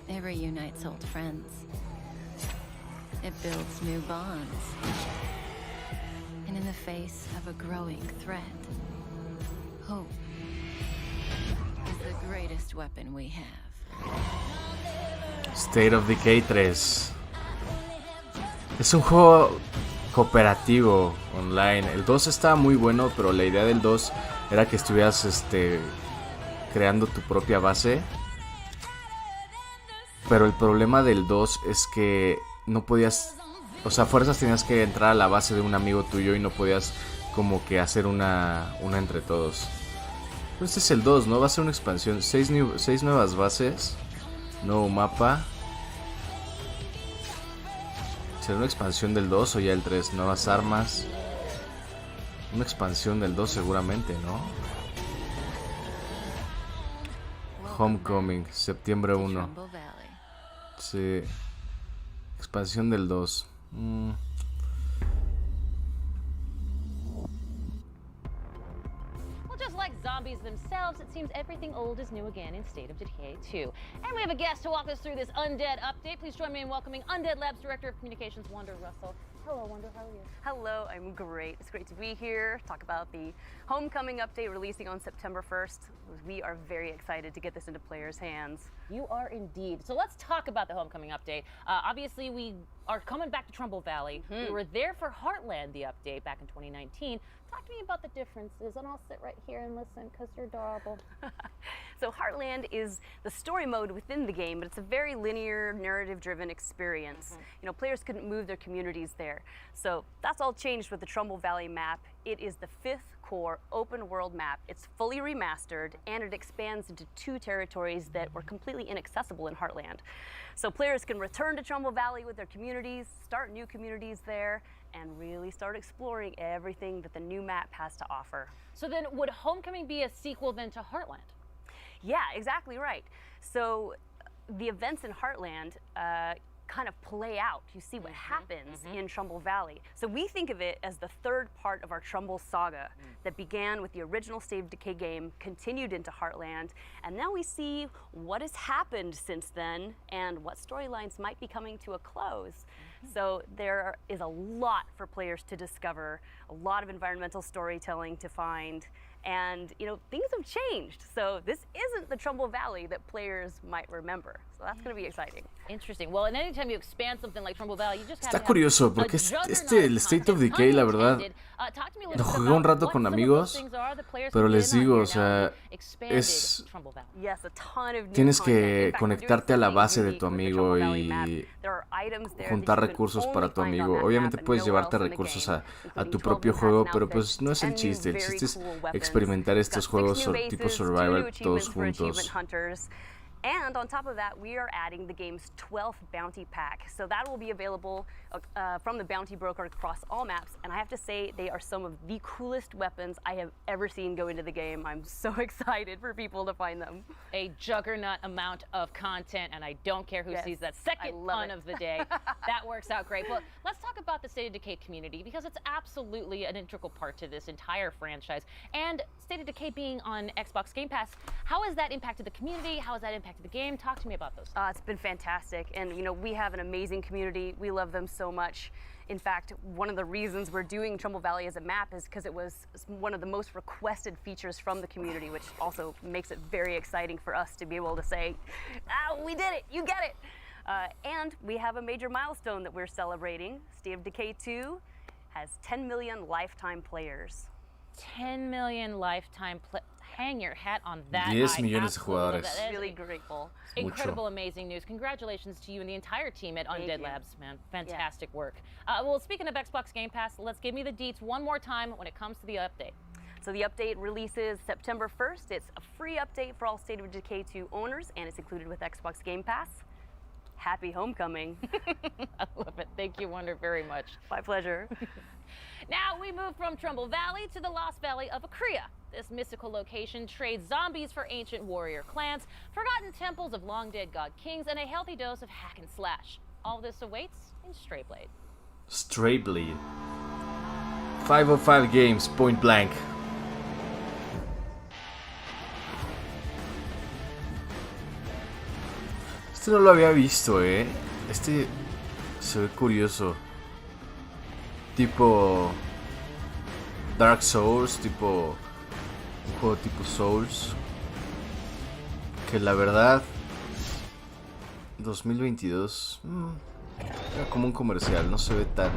It reunites old friends. It builds new bonds. And in the face of a growing threat, hope is the greatest weapon we have. State of Decay 3. Es un juego cooperativo online. El 2 estaba muy bueno, pero la idea del 2 era que estuvieras creando tu propia base. Pero el problema del 2 es que no podías, o sea, a fuerzas tenías que entrar a la base de un amigo tuyo y no podías como que hacer una entre todos. Pero este es el 2, ¿no? Va a ser una expansión. 6 nuevas bases. Nuevo mapa. ¿Será una expansión del 2 o ya el 3? Nuevas armas. Una expansión del 2 seguramente, ¿no? Homecoming, septiembre 1. Sí. Expansión del 2. Well, just like zombies themselves, it seems everything old is new again in State of Decay 2. And we have a guest to walk us through this Undead update. Please join me in welcoming Undead Labs Director of Communications, Wanda Russell. Hello, Wanda. How are you? Hello, I'm great. It's great to be here. Talk about the Homecoming update releasing on September 1st. We are very excited to get this into players' hands. You are indeed. So let's talk about the Homecoming update. Obviously, we are coming back to Trumbull Valley. We were there for Heartland, the update, back in 2019. Talk to me about the differences, and I'll sit right here and listen because you're adorable. So Heartland is the story mode within the game, but it's a very linear, narrative-driven experience. You know, players couldn't move their communities there. So that's all changed with the Trumbull Valley map. It is the 5th core open world map. It's fully remastered, and it expands into 2 territories that were completely inaccessible in Heartland. So players can return to Trumbull Valley with their communities, start new communities there, and really start exploring everything that the new map has to offer. So then, would Homecoming be a sequel then to Heartland? Yeah, exactly right. So the events in Heartland kind of play out. You see what happens in Trumbull Valley. So we think of it as the 3rd part of our Trumbull saga that began with the original State of Decay game, continued into Heartland, and now we see what has happened since then and what storylines might be coming to a close. So there is a lot for players to discover, a lot of environmental storytelling to find, and you know, things have changed. So this isn't the Trumbull Valley that players might remember. So that's going to be exciting. Interesting. Well, and anytime you expand something like Trumbull Valley, you just have Está to curioso have porque el a State of Decay, la verdad, Talk to me a lo little bit jugué un about rato what con some of amigos, those things are the players pero can les get in on digo, here o sea, now in expanded es Trumbull Valley. Yes, a ton of new tienes content. que In fact, we're doing conectarte a la something base de unique tu with the amigo Trumbull Valley map. y There are items there juntar that you can recursos para only tu find on amigo. that Obviamente map and puedes nowhere llevarte else in the recursos game, a tu including 12 propio new juego, hats and pero pues outfits no es el and new chiste. El very chiste es cool weapons. experimentar We've got estos 6 juegos new tipo bases, 2 new survival todos achievements for achievement juntos. hunters. And on top of that, we are adding the game's 12th bounty pack. So that will be available from the bounty broker across all maps. And I have to say, they are some of the coolest weapons I have ever seen go into the game. I'm so excited for people to find them. A juggernaut amount of content, and I don't care who sees that second pun of the day. That works out great. Well, let's talk about the State of Decay community, because it's absolutely an integral part to this entire franchise. And State of Decay being on Xbox Game Pass, how has that impacted the community? How has that impacted the game? Talk to me about those. It's been fantastic, and you know, we have an amazing community. We love them so much. In fact, one of the reasons we're doing Trumbull Valley as a map is because it was one of the most requested features from the community, which also makes it very exciting for us to be able to say, we did it, you get it. And we have a major milestone that we're celebrating. State of Decay 2 has 10 million lifetime players. 10 million lifetime hang your hat on that. 10 millones de jugadores. That is really grateful. Incredible, amazing news. Congratulations to you and the entire team at Undead Labs, man. Fantastic work. Well, speaking of Xbox Game Pass, let's give me the deets one more time when it comes to the update. So the update releases September 1st. It's a free update for all State of Decay 2 owners, and it's included with Xbox Game Pass. Happy Homecoming. I love it. Thank you, Wonder, very much. My pleasure. Now we move from Trumbull Valley to the Lost Valley of Akria. This mystical location trades zombies for ancient warrior clans, forgotten temples of long-dead god kings, and a healthy dose of hack and slash. All this awaits in Strayblade. Strayblade. 505 Games, Point Blank. Este no lo había visto, Este se ve curioso. Tipo Dark Souls, tipo un juego tipo Souls. Que la verdad 2022 era como un comercial, no se ve tan.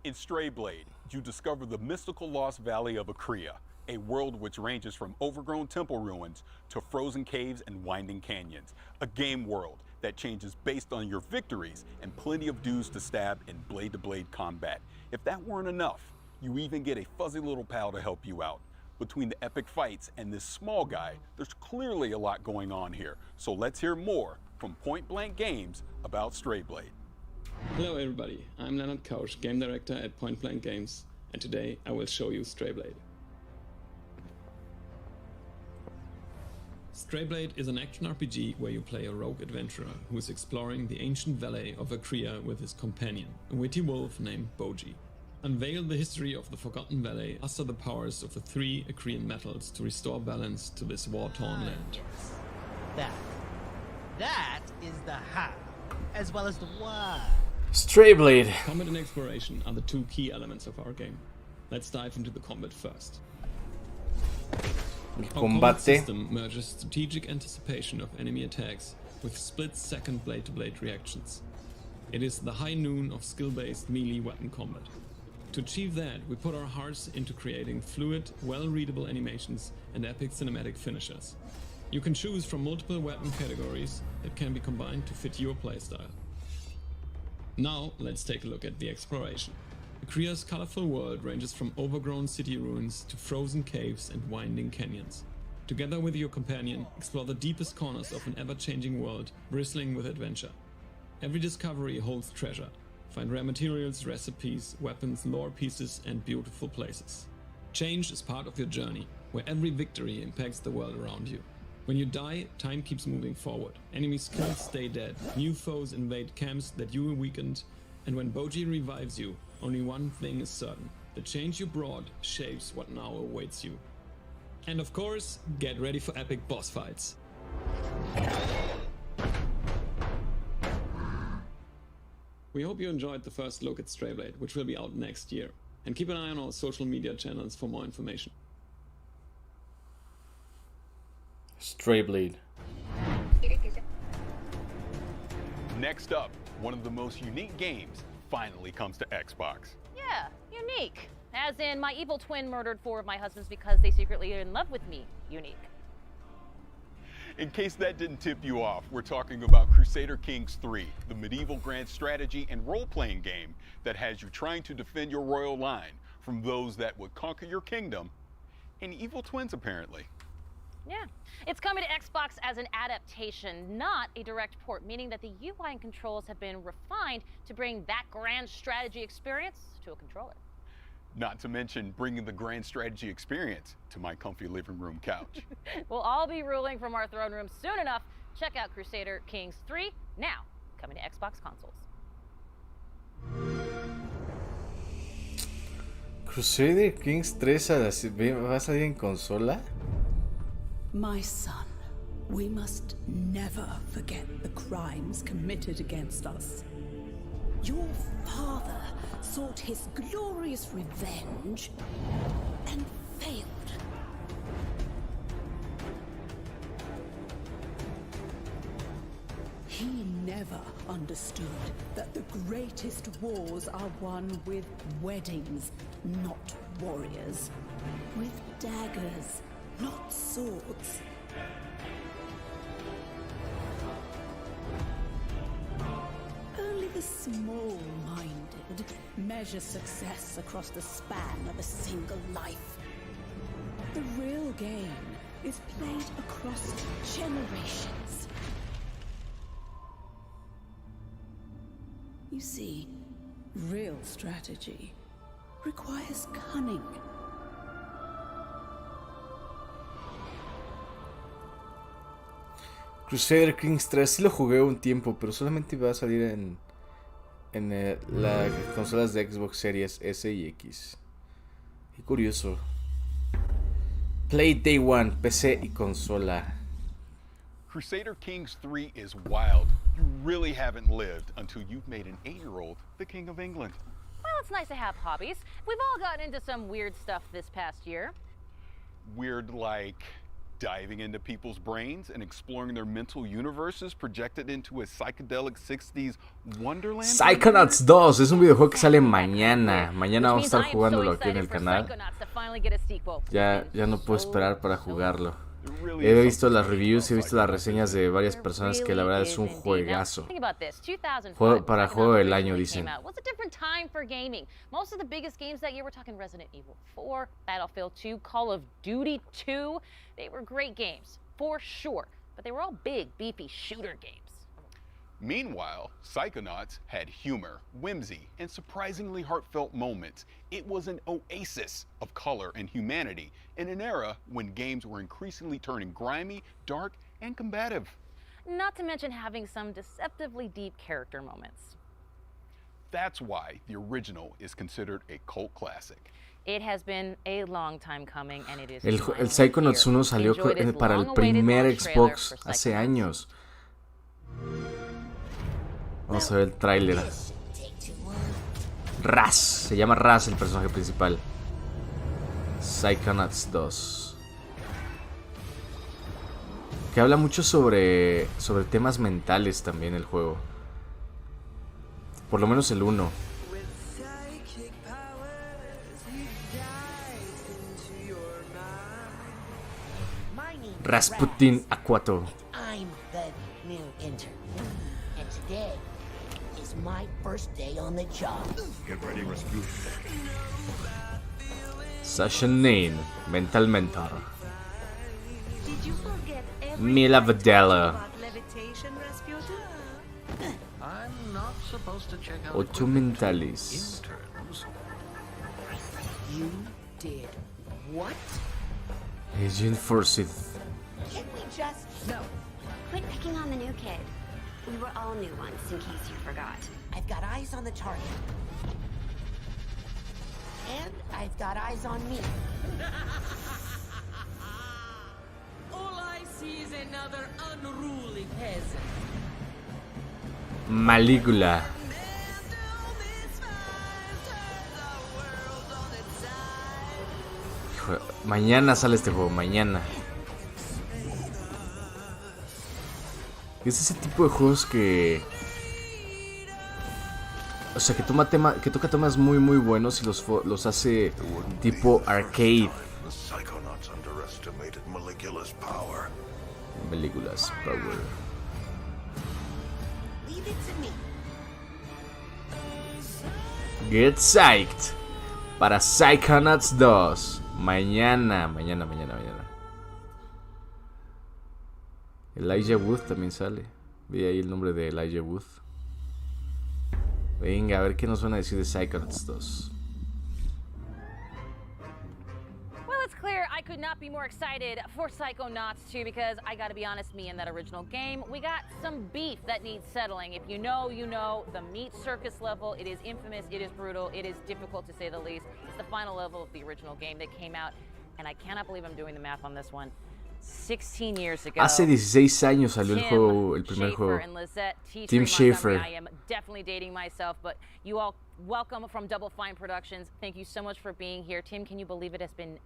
In Strayblade, you discover the mystical lost valley of Akria, a world which ranges from overgrown temple ruins to frozen caves and winding canyons. A game world that changes based on your victories and plenty of dudes to stab in blade-to-blade combat. If that weren't enough, you even get a fuzzy little pal to help you out. Between the epic fights and this small guy, there's clearly a lot going on here. So let's hear more from Point Blank Games about Strayblade. Hello everybody, I'm Leonard Kausch, Game Director at Point Blank Games, and today I will show you Strayblade. Strayblade is an action RPG where you play a rogue adventurer who is exploring the ancient valley of Akria with his companion, a witty wolf named Boji. Unveil the history of the Forgotten Valley, muster the powers of the 3 Akrian metals to restore balance to this war-torn land. That is the how, as well as the why. Strayblade. Combat and exploration are the 2 key elements of our game. Let's dive into the combat first. Our combat system merges strategic anticipation of enemy attacks with split-second blade-to-blade reactions. It is the high noon of skill-based melee weapon combat. To achieve that, we put our hearts into creating fluid, well-readable animations and epic cinematic finishers. You can choose from multiple weapon categories that can be combined to fit your playstyle. Now, let's take a look at the exploration. Akria's colorful world ranges from overgrown city ruins to frozen caves and winding canyons. Together with your companion, explore the deepest corners of an ever-changing world bristling with adventure. Every discovery holds treasure. Find rare materials, recipes, weapons, lore pieces, and beautiful places. Change is part of your journey, where every victory impacts the world around you. When you die, time keeps moving forward. Enemies killed stay dead, new foes invade camps that you weakened, and when Boji revives you, only one thing is certain. The change you brought shapes what now awaits you. And of course, get ready for epic boss fights. We hope you enjoyed the first look at Strayblade, which will be out next year. And keep an eye on our social media channels for more information. Strayblade. Next up, one of the most unique games finally comes to Xbox. Yeah, unique. As in, my evil twin murdered 4 of my husbands because they secretly are in love with me. Unique. In case that didn't tip you off, we're talking about Crusader Kings 3, the medieval grand strategy and role-playing game that has you trying to defend your royal line from those that would conquer your kingdom, and evil twins apparently. Yeah, it's coming to Xbox as an adaptation, not a direct port, meaning that the UI and controls have been refined to bring that grand strategy experience to a controller. Not to mention bringing the grand strategy experience to my comfy living room couch. We'll all be ruling from our throne room soon enough. Check out Crusader Kings 3, now coming to Xbox consoles. Crusader Kings 3 va a salir en consola. My son, we must never forget the crimes committed against us. Your father sought his glorious revenge and failed. He never understood that the greatest wars are won with weddings, not warriors. With daggers, not swords. Only the small-minded measure success across the span of a single life. The real game is played across generations. You see, Real strategy requires cunning. Crusader Kings 3 sí lo jugué un tiempo, pero solamente iba a salir en las consolas de Xbox Series S y X. Qué curioso. Play Day One, PC y consola. Crusader Kings 3 is wild. You really haven't lived until you've made an 8-year-old the King of England. Well, it's nice to have hobbies. We've all gotten into some weird stuff this past year. Weird like diving into people's brains and exploring their mental universes projected into a psychedelic 60s wonderland. Psychonauts 2 es un videojuego que sale mañana. Mañana vamos a estar jugándolo aquí en el canal. Ya no puedo esperar para jugarlo. He visto las reviews, he visto las reseñas de varias personas que la verdad es un juegazo. Para juego del año, dicen. Was a different time for gaming. Most of the biggest games that year, we're talking Resident Evil 4, Battlefield 2, Call of Duty 2. They were great games, for sure. But they were all big, beefy shooter games. Meanwhile, Psychonauts had humor, whimsy, and surprisingly heartfelt moments. It was an oasis of color and humanity in an era when games were increasingly turning grimy, dark, and combative. Not to mention having some deceptively deep character moments. That's why the original is considered a cult classic. It has been a long time coming and it is El Psychonauts 1 salió para el primer Xbox hace años. Vamos a ver el tráiler. Raz, se llama Raz el personaje principal. Psychonauts 2. Que habla mucho sobre temas mentales también el juego. Por lo menos el 1. Rasputin Aquato. I'm the new intern. And today is my first day on the job. Get ready, Rasputin. Sasha Nain, Mental Mentor. Did you forget Mila Vadella. levitation, Rasputin? I'm not supposed to check out Ocho Mentalis. You did what? Agent Forsyth. Can't we just... No. Quit picking on the new kid. We were all new once, in case you forgot. I've got eyes on the target. And I've got eyes on me. All I see is another unruly peasant. Maligula. Hijo, mañana sale este juego, mañana. Es ese tipo de juegos que... O sea, que toca temas muy muy buenos y los hace tipo arcade. Maligula's power. Get psyched para Psychonauts 2. Mañana. Elijah Wood también sale. Vi ahí el nombre de Elijah Wood. Venga, a ver qué nos van a decir de Psychonauts 2. Well, it's clear I could not be more excited for Psychonauts 2 because I gotta be honest, me and that original game, we got some beef that needs settling. If you know, you know. The meat circus level, it is infamous, it is brutal, it is difficult to say the least. It's the final level of the original game that came out, and I cannot believe I'm doing the math on this one. 16 years ago. Hace 16 años salió el juego, el primer juego. Tim Schafer. I am definitely dating myself, but you all welcome from Double Fine Productions. Thank you so much for being here. Tim, can you believe it has been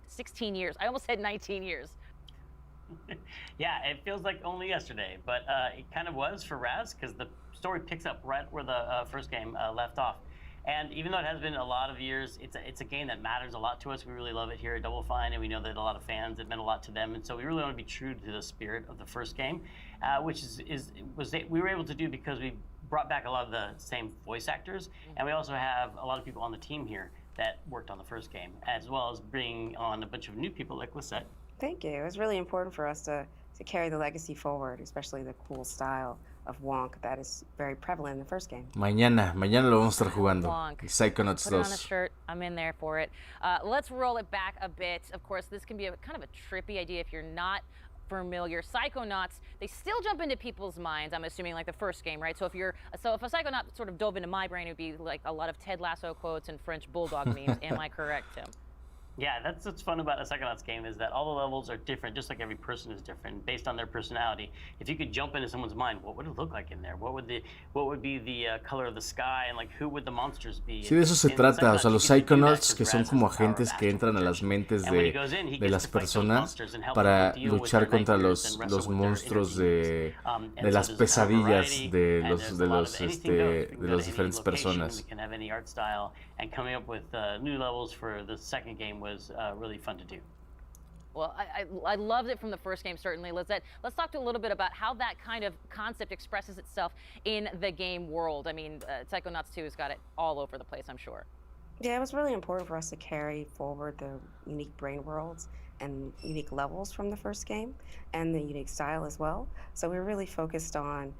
16 years? I almost said 19 years. Yeah, it feels like only yesterday, but it kind of was for Raz because the story picks up right where the first game left off. And even though it has been a lot of years, it's a game that matters a lot to us. We really love it here at Double Fine, and we know that a lot of fans, it meant a lot to them. And so we really want to be true to the spirit of the first game, which we were able to do because we brought back a lot of the same voice actors, and we also have a lot of people on the team here that worked on the first game, as well as bringing on a bunch of new people like Lisette. Thank you. It was really important for us to carry the legacy forward, especially the cool style of Wonk that is very prevalent in the first game. Mañana lo vamos a estar jugando. Wonk. Psychonauts Put it 2. on a shirt. I'm in there for it. Let's roll it back a bit. Of course, this can be a kind of a trippy idea if you're not familiar. Psychonauts, they still jump into people's minds, I'm assuming, like the first game, right? So if a Psychonaut sort of dove into my brain, it would be like a lot of Ted Lasso quotes and French Bulldog memes. Am I correct, Tim? Yeah, that's what's fun about a Psychonauts game is that all the levels are different, just like every person is different, based on their personality. If you could jump into someone's mind, what would it look like in there? What would be the color of the sky, and like who would the monsters be? Sí, de eso se trata. O sea, los Psychonauts, que son como agentes que entran a las mentes de las personas para luchar contra los monstruos de las pesadillas de las diferentes personas. And coming up with new levels for the second game was really fun to do. Well, I loved it from the first game, certainly, Lizette. Let's talk a little bit about how that kind of concept expresses itself in the game world. I mean, Psychonauts 2 has got it all over the place, I'm sure. Yeah, it was really important for us to carry forward the unique brain worlds and unique levels from the first game and the unique style as well. So we were really focused on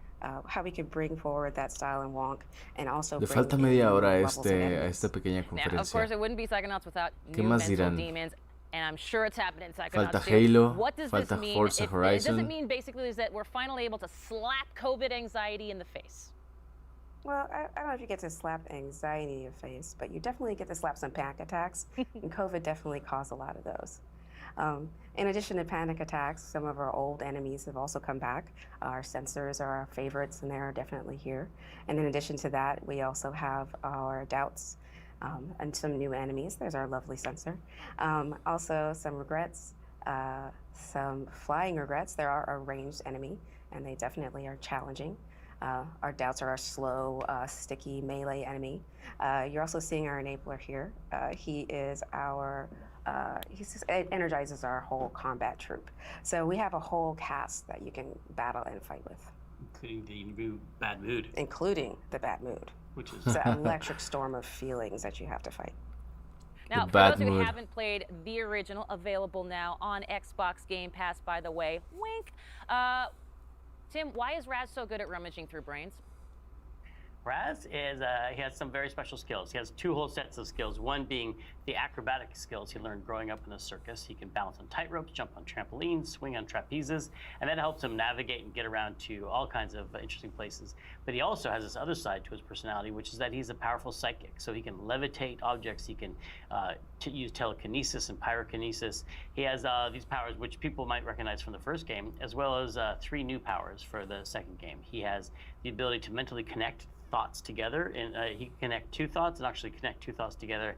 how we could bring forward that style in Wonk and also Le falta media hora a esta pequeña conferencia. Now, of course, it wouldn't be Psychonauts without new mental demons, and I'm sure it's happening in Psychonauts Falta 2. Halo, What does falta this mean? Forza Horizon. Does it mean basically is that we're finally able to slap COVID anxiety in the face? Well, I don't know if you get to slap anxiety in your face, but you definitely get to slap some panic attacks, and COVID definitely caused a lot of those. In addition to panic attacks, some of our old enemies have also come back. Our sensors are our favorites, and they're definitely here. And in addition to that, we also have our doubts and some new enemies. There's our lovely sensor. Also, some regrets, some flying regrets. There are a ranged enemy, and they definitely are challenging. Our doubts are our slow, sticky melee enemy. You're also seeing our enabler here. He is our it energizes our whole combat troop. So we have a whole cast that you can battle and fight with. Including the bad mood. Including the bad mood. Which is it's an electric storm of feelings that you have to fight. Now, for those who haven't played the original, available now on Xbox Game Pass, by the way. Wink. Tim, why is Raz so good at rummaging through brains? Raz is, he has some very special skills. He has two whole sets of skills, one being the acrobatic skills he learned growing up in a circus. He can balance on tightropes, jump on trampolines, swing on trapezes, and that helps him navigate and get around to all kinds of interesting places. But he also has this other side to his personality, which is that he's a powerful psychic. So he can levitate objects, he can use telekinesis and pyrokinesis. He has these powers which people might recognize from the first game, as well as 3 new powers for the second game. He has the ability to mentally connect thoughts together, and he can connect 2 thoughts and actually connect 2 thoughts together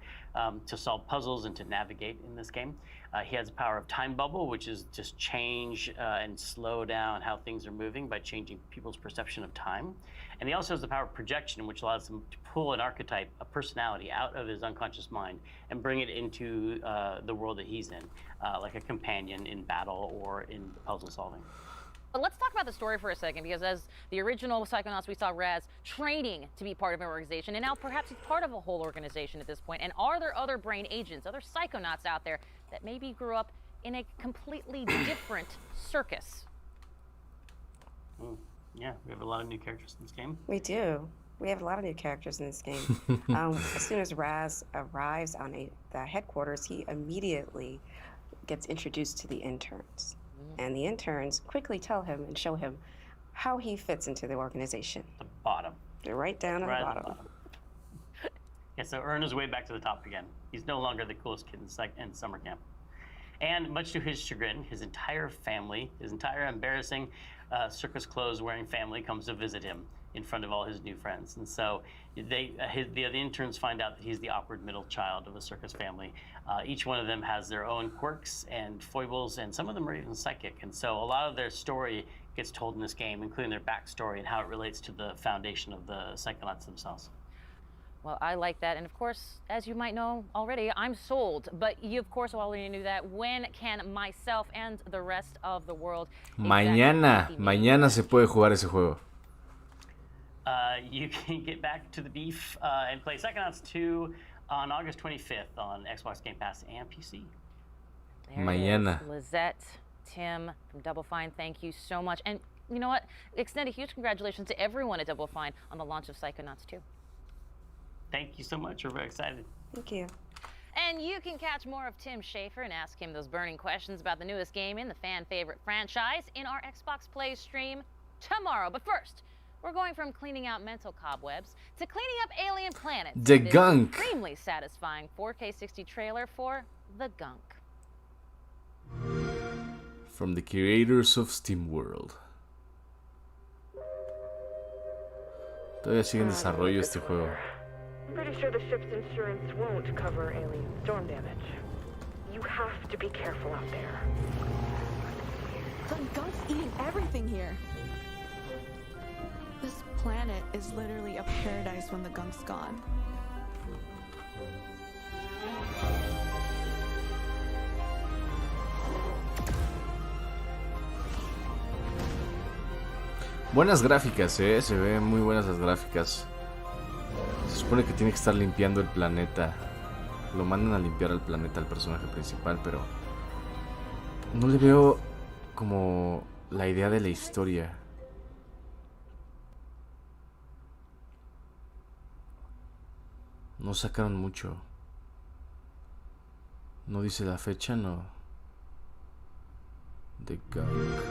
to solve puzzles and to navigate in this game. He has the power of time bubble, which is just change and slow down how things are moving by changing people's perception of time. And he also has the power of projection, which allows him to pull an archetype, a personality, out of his unconscious mind and bring it into the world that he's in, like a companion in battle or in puzzle solving. But let's talk about the story for a second, because as the original Psychonauts, we saw Raz training to be part of an organization, and now perhaps he's part of a whole organization at this point. And are there other brain agents, other Psychonauts out there that maybe grew up in a completely different circus? Yeah, we have a lot of new characters in this game. We do. We have a lot of new characters in this game. As soon as Raz arrives on the headquarters, he immediately gets introduced to the interns. And the interns quickly tell him and show him how he fits into the organization. The bottom. They're right down at the bottom. Yeah, so earn his way back to the top again. He's no longer the coolest kid in summer camp. And much to his chagrin, his entire family, his entire embarrassing circus clothes wearing family comes to visit him in front of all his new friends. And so the interns find out that he's the awkward middle child of a circus family. Each one of them has their own quirks and foibles, and some of them are even psychic. And so a lot of their story gets told in this game, including their backstory and how it relates to the foundation of the Psychonauts themselves. Well, I like that. And of course, as you might know already, I'm sold. But you, of course, already knew that. When can myself and the rest of the world... Mañana se puede jugar ese juego. You can get back to the beef and play Psychonauts 2 on August 25th on Xbox Game Pass and PC. Mañana. Lizette, Tim from Double Fine, thank you so much. And you know what? Extend a huge congratulations to everyone at Double Fine on the launch of Psychonauts 2. Thank you so much. We're very excited. Thank you. And you can catch more of Tim Schafer and ask him those burning questions about the newest game in the fan favorite franchise in our Xbox Play stream tomorrow. But first, we're going from cleaning out mental cobwebs to cleaning up alien planets. The This Gunk. Extremely satisfying 4K 60 trailer for The Gunk. From the creators of SteamWorld. Todavía sigue en desarrollo este juego. I'm pretty sure the ship's insurance won't cover alien storm damage. You have to be careful out there. The gunk's eating everything here. This planet is literally a paradise when the gunk's gone. Buenas gráficas, se ven muy buenas las gráficas. Se supone que tiene que estar limpiando el planeta. Lo mandan a limpiar al planeta al personaje principal, pero no le veo como la idea de la historia. No sacaron mucho. No dice la fecha, no. The Gunk.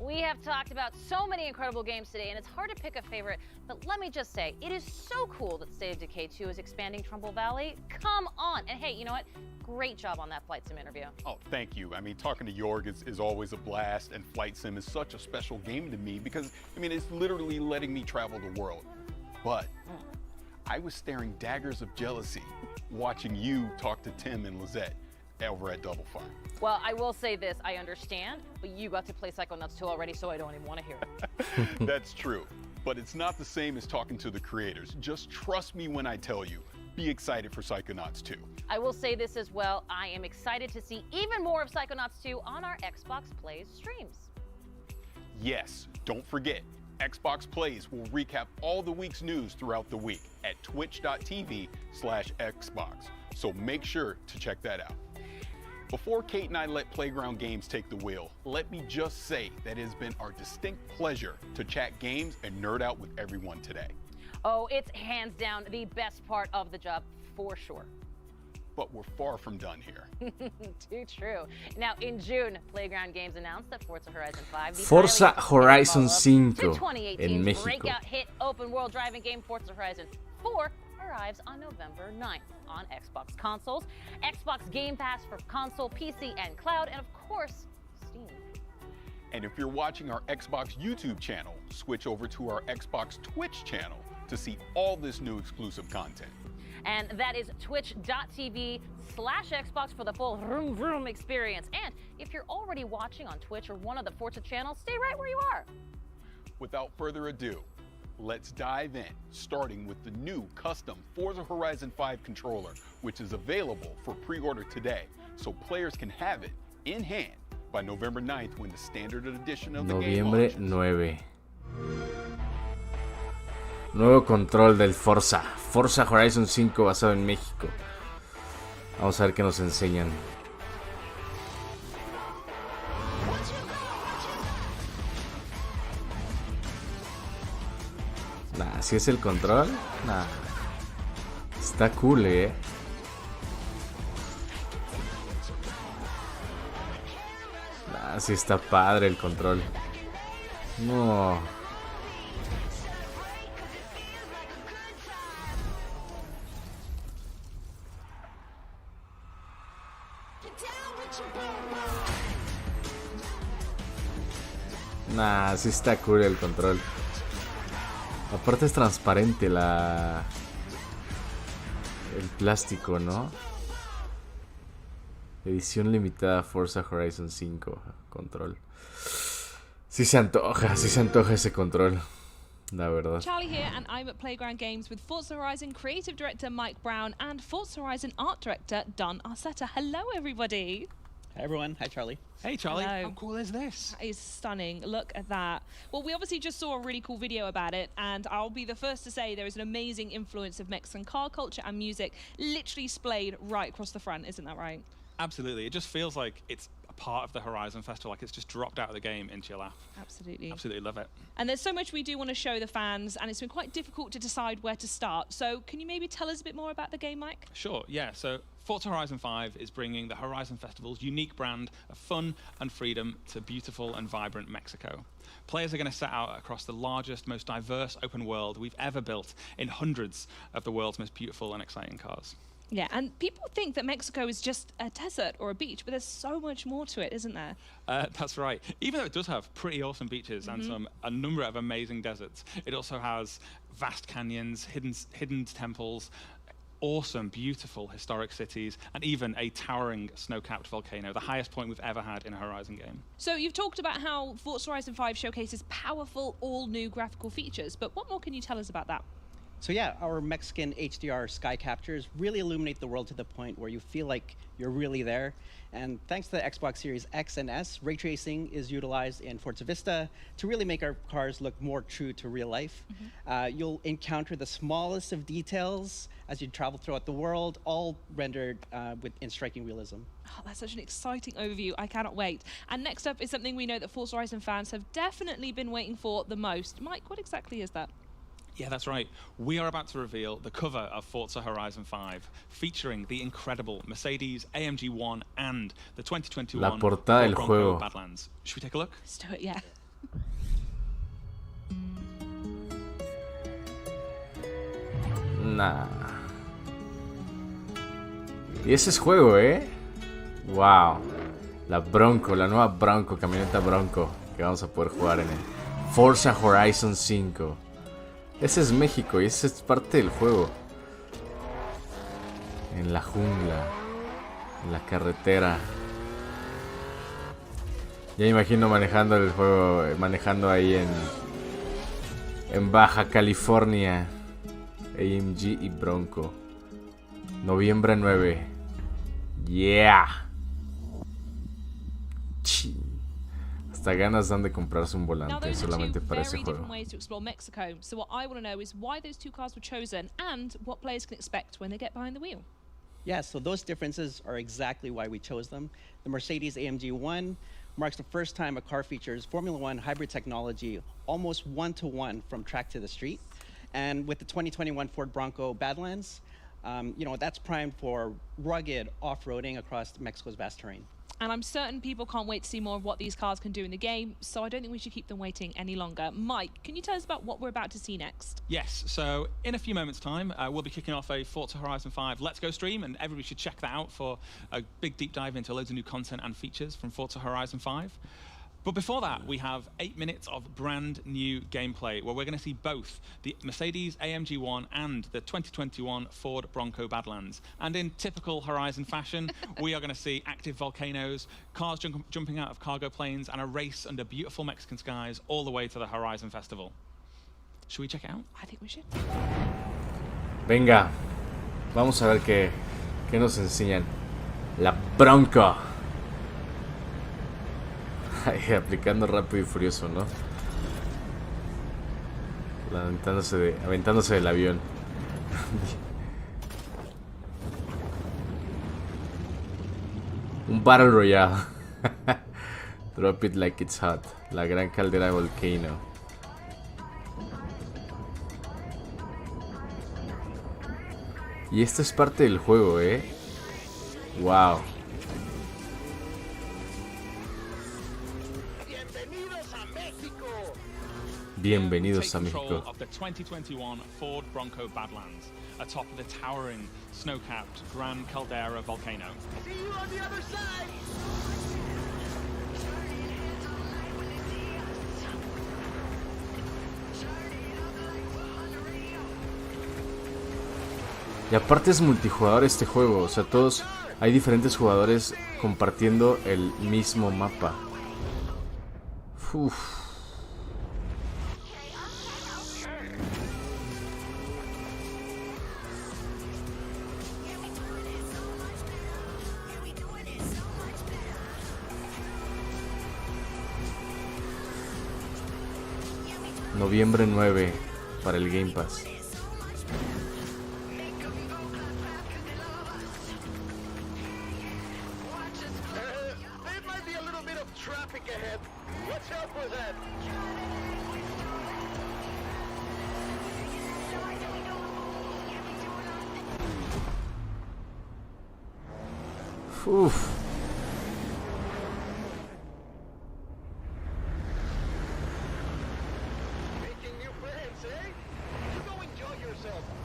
We have talked about so many incredible games today, and it's hard to pick a favorite, but let me just say, it is so cool that State of Decay 2 is expanding Trumbull Valley. Come on! And hey, you know what? Great job on that Flight Sim interview. Oh, thank you. I mean, talking to Jorg is always a blast, and Flight Sim is such a special game to me because, I mean, it's literally letting me travel the world. But I was staring daggers of jealousy watching you talk to Tim and Lizette over at Double Fine. Well, I will say this, I understand, but you got to play Psychonauts 2 already, so I don't even want to hear it. That's true, but it's not the same as talking to the creators. Just trust me when I tell you, be excited for Psychonauts 2. I will say this as well, I am excited to see even more of Psychonauts 2 on our Xbox Plays streams. Yes, don't forget, Xbox Plays will recap all the week's news throughout the week at twitch.tv/Xbox, so make sure to check that out. Before Kate and I let Playground Games take the wheel, let me just say that it has been our distinct pleasure to chat games and nerd out with everyone today. Oh, it's hands down the best part of the job, for sure. But we're far from done here. Too true. Now, in June, Playground Games announced that Forza Horizon 5, the Forza Horizon 5 to 2018's en México. breakout hit open world driving game Forza Horizon 4 arrives on November 9th on Xbox consoles, Xbox Game Pass for console, PC, and cloud, and of course, Steam. And if you're watching our Xbox YouTube channel, switch over to our Xbox Twitch channel to see all this new exclusive content. And that is twitch.tv/Xbox for the full vroom vroom experience. And if you're already watching on Twitch or one of the Forza channels, stay right where you are. Without further ado, let's dive in, starting with the new custom Forza Horizon 5 controller, which is available for pre-order today, so players can have it in hand by November 9th when the standard edition of the game Noviembre launches. 9. Nuevo control del Forza Horizon 5 basado en México. Vamos a ver qué nos enseñan. Nah, si es el control, nah. Está cool, Nah, si está padre el control. No. Nah, sí está cool el control. Aparte es transparente el plástico, ¿no? Edición limitada Forza Horizon 5 control. Sí se antoja ese control, la verdad. Charlie here, and I'm at Playground Games with Forza Horizon creative director Mike Brown and Forza Horizon art director Don Arcetta. Hello, everybody. Hi everyone. Hi Charlie. Hey Charlie. Hello. How cool is this? That is stunning. Look at that. Well, we obviously just saw a really cool video about it, and I'll be the first to say there is an amazing influence of Mexican car culture and music literally splayed right across the front. Isn't that right? Absolutely. It just feels like it's a part of the Horizon Festival, like it's just dropped out of the game into your lap. Absolutely. Absolutely love it. And there's so much we do want to show the fans, and it's been quite difficult to decide where to start. So can you maybe tell us a bit more about the game, Mike? Sure, yeah. So Forza Horizon 5 is bringing the Horizon Festival's unique brand of fun and freedom to beautiful and vibrant Mexico. Players are going to set out across the largest, most diverse open world we've ever built in hundreds of the world's most beautiful and exciting cars. Yeah, and people think that Mexico is just a desert or a beach, but there's so much more to it, isn't there? That's right. Even though it does have pretty awesome beaches and a number of amazing deserts, it also has vast canyons, hidden temples, awesome, beautiful historic cities, and even a towering snow-capped volcano, the highest point we've ever had in a Horizon game. So you've talked about how Forza Horizon 5 showcases powerful, all-new graphical features, but what more can you tell us about that? So yeah, our Mexican HDR sky captures really illuminate the world to the point where you feel like you're really there. And thanks to the Xbox Series X and S, ray tracing is utilized in Forza Vista to really make our cars look more true to real life. You'll encounter the smallest of details as you travel throughout the world, all rendered in striking realism. Oh, that's such an exciting overview. I cannot wait. And next up is something we know that Forza Horizon fans have definitely been waiting for the most. Mike, what exactly is that? Yeah, that's right. We are about to reveal the cover of Forza Horizon 5, featuring the incredible Mercedes AMG 1 and the 2021 La portada del juego. Badlands. Should we take a look? Let's do it, yeah. Nah. Y ese es juego, Wow. La Bronco, la nueva Bronco, camioneta Bronco, que vamos a poder jugar en el Forza Horizon 5. Ese es México y ese es parte del juego. En la jungla, en la carretera. Ya me imagino manejando el juego, manejando ahí en Baja California. AMG y Bronco. Noviembre 9. Yeah. Hasta ganas dan de comprarse un volante solamente para ese juego. Ways to explore Mexico. So what I want to know is why those two cars were chosen and what players can expect when they get behind the wheel. Yeah, so those differences are exactly why we chose them. The Mercedes AMG 1 marks the first time a car features Formula One hybrid technology almost one-to-one from track to the street. And with the 2021 Ford Bronco Badlands, that's primed for rugged off-roading across Mexico's vast terrain. And I'm certain people can't wait to see more of what these cars can do in the game, so I don't think we should keep them waiting any longer. Mike, can you tell us about what we're about to see next? Yes, so in a few moments' time, we'll be kicking off a Forza Horizon 5 Let's Go stream, and everybody should check that out for a big deep dive into loads of new content and features from Forza Horizon 5. But before that, we have 8 minutes of brand new gameplay where we're going to see both the Mercedes AMG 1 and the 2021 Ford Bronco Badlands. And in typical Horizon fashion, we are going to see active volcanoes, cars jumping out of cargo planes, and a race under beautiful Mexican skies all the way to the Horizon Festival. Should we check it out? I think we should. Venga, vamos a ver qué nos enseñan. La Bronco. Aplicando Rápido y Furioso, ¿no? Aventándose del avión. Un Battle Royale. Drop it like it's hot. La gran caldera de volcano. Y esto es parte del juego, Wow. Bienvenidos a México. Of the 2021 Ford Bronco Badlands, atop of the towering, snow-capped Gran Caldera volcano. See you on the other side. Y aparte es multijugador este juego, o sea, hay diferentes jugadores compartiendo el mismo mapa. Uf. Noviembre 9 para el Game Pass. Uf.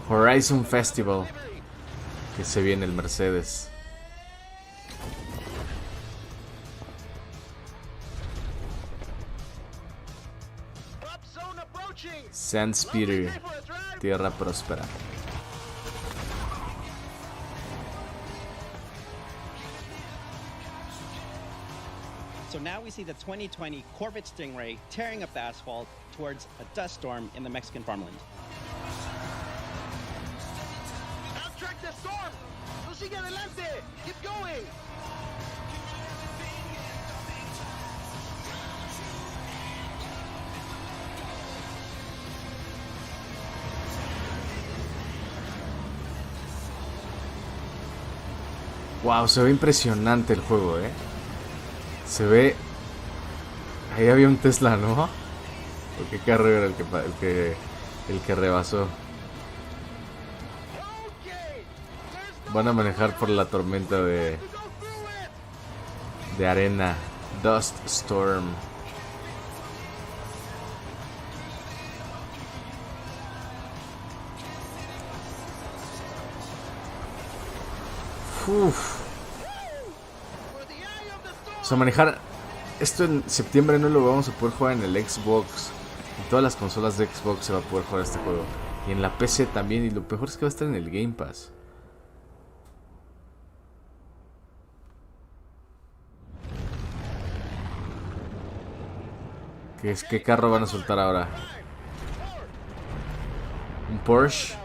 Horizon Festival, que se viene el Mercedes. Sandspeeder, tierra próspera. So now we see the 2020 Corvette Stingray tearing up the asphalt towards a dust storm in the Mexican farmland. Outtrack the storm! No sigue adelante! Keep going! Wow, se ve impresionante el juego, Se ve... Ahí había un Tesla, ¿no? ¿O qué carro era el que rebasó? Van a manejar por la tormenta de arena. Dust Storm. Uf. O sea, manejar esto en septiembre no lo vamos a poder jugar en el Xbox. En todas las consolas de Xbox se va a poder jugar este juego. Y en la PC también. Y lo mejor es que va a estar en el Game Pass. ¿Qué carro van a soltar ahora? Un Porsche.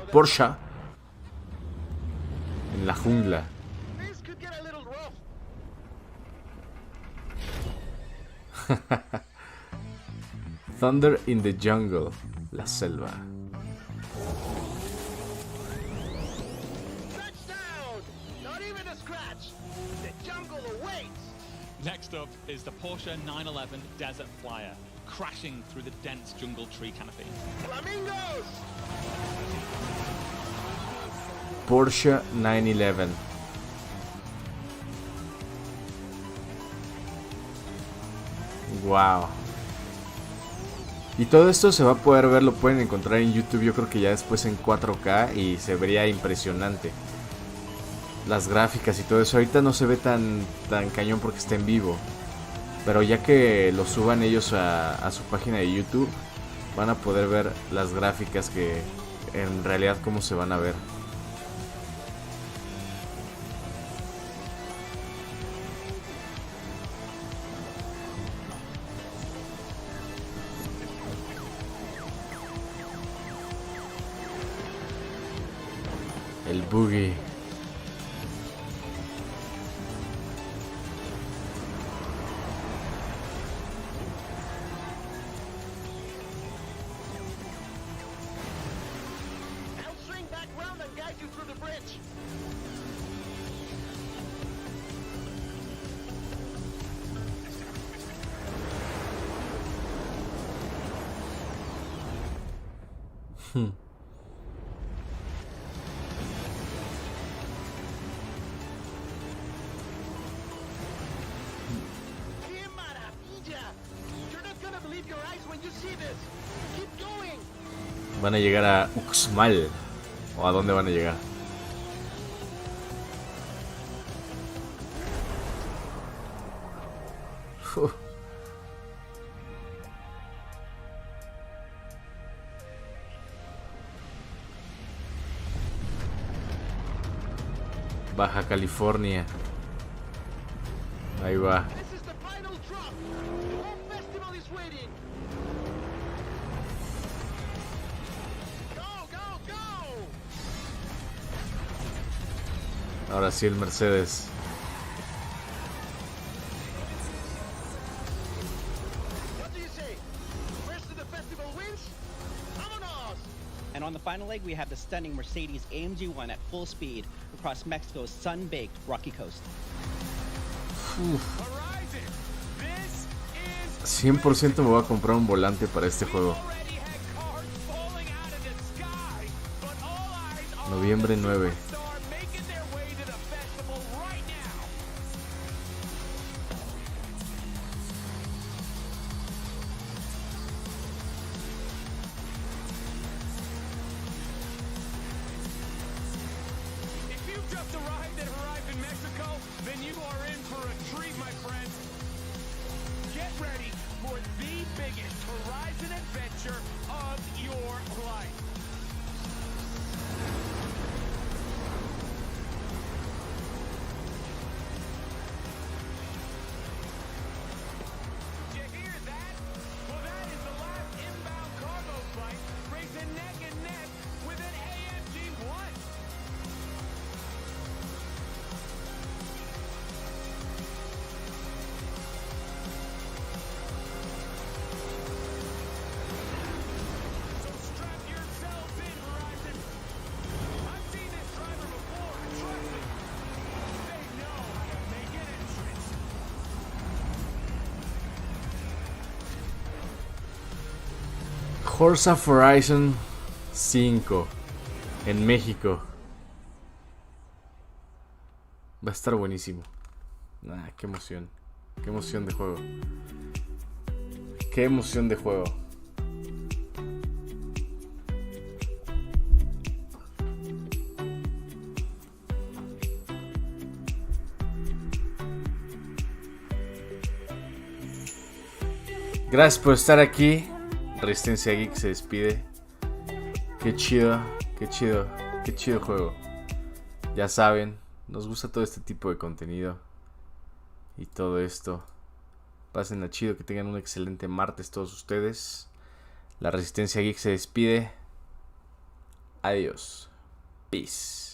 En la jungla. Thunder in the Jungle. La selva. Next up is the Porsche 911 Desert Flyer, crashing through the dense jungle tree canopy. Flamingos! Porsche 911. Wow. Y todo esto se va a poder ver, lo pueden encontrar en YouTube, yo creo que ya después en 4K y se vería impresionante. Las gráficas y todo eso, ahorita no se ve tan cañón porque está en vivo. Pero ya que lo suban ellos a su página de YouTube, van a poder ver las gráficas que en realidad cómo se van a ver. El boogie. Van a llegar a Uxmal. ¿O a dónde van a llegar? Baja California. Ahí va. Ahora sí el Mercedes. on the final leg, we have the stunning Mercedes AMG 1 at full speed across Mexico's sun-baked rocky coast. 100% me voy a comprar un volante para este juego. Noviembre 9. Forza Horizon 5 en México. Va a estar buenísimo. Qué emoción. Qué emoción de juego. Qué emoción de juego. Gracias por estar aquí. Resistencia Geek se despide. Qué chido, qué chido, qué chido juego. Ya saben, nos gusta todo este tipo de contenido y todo esto. Pásenla chido, que tengan un excelente martes todos ustedes. La Resistencia Geek se despide. Adiós. Peace.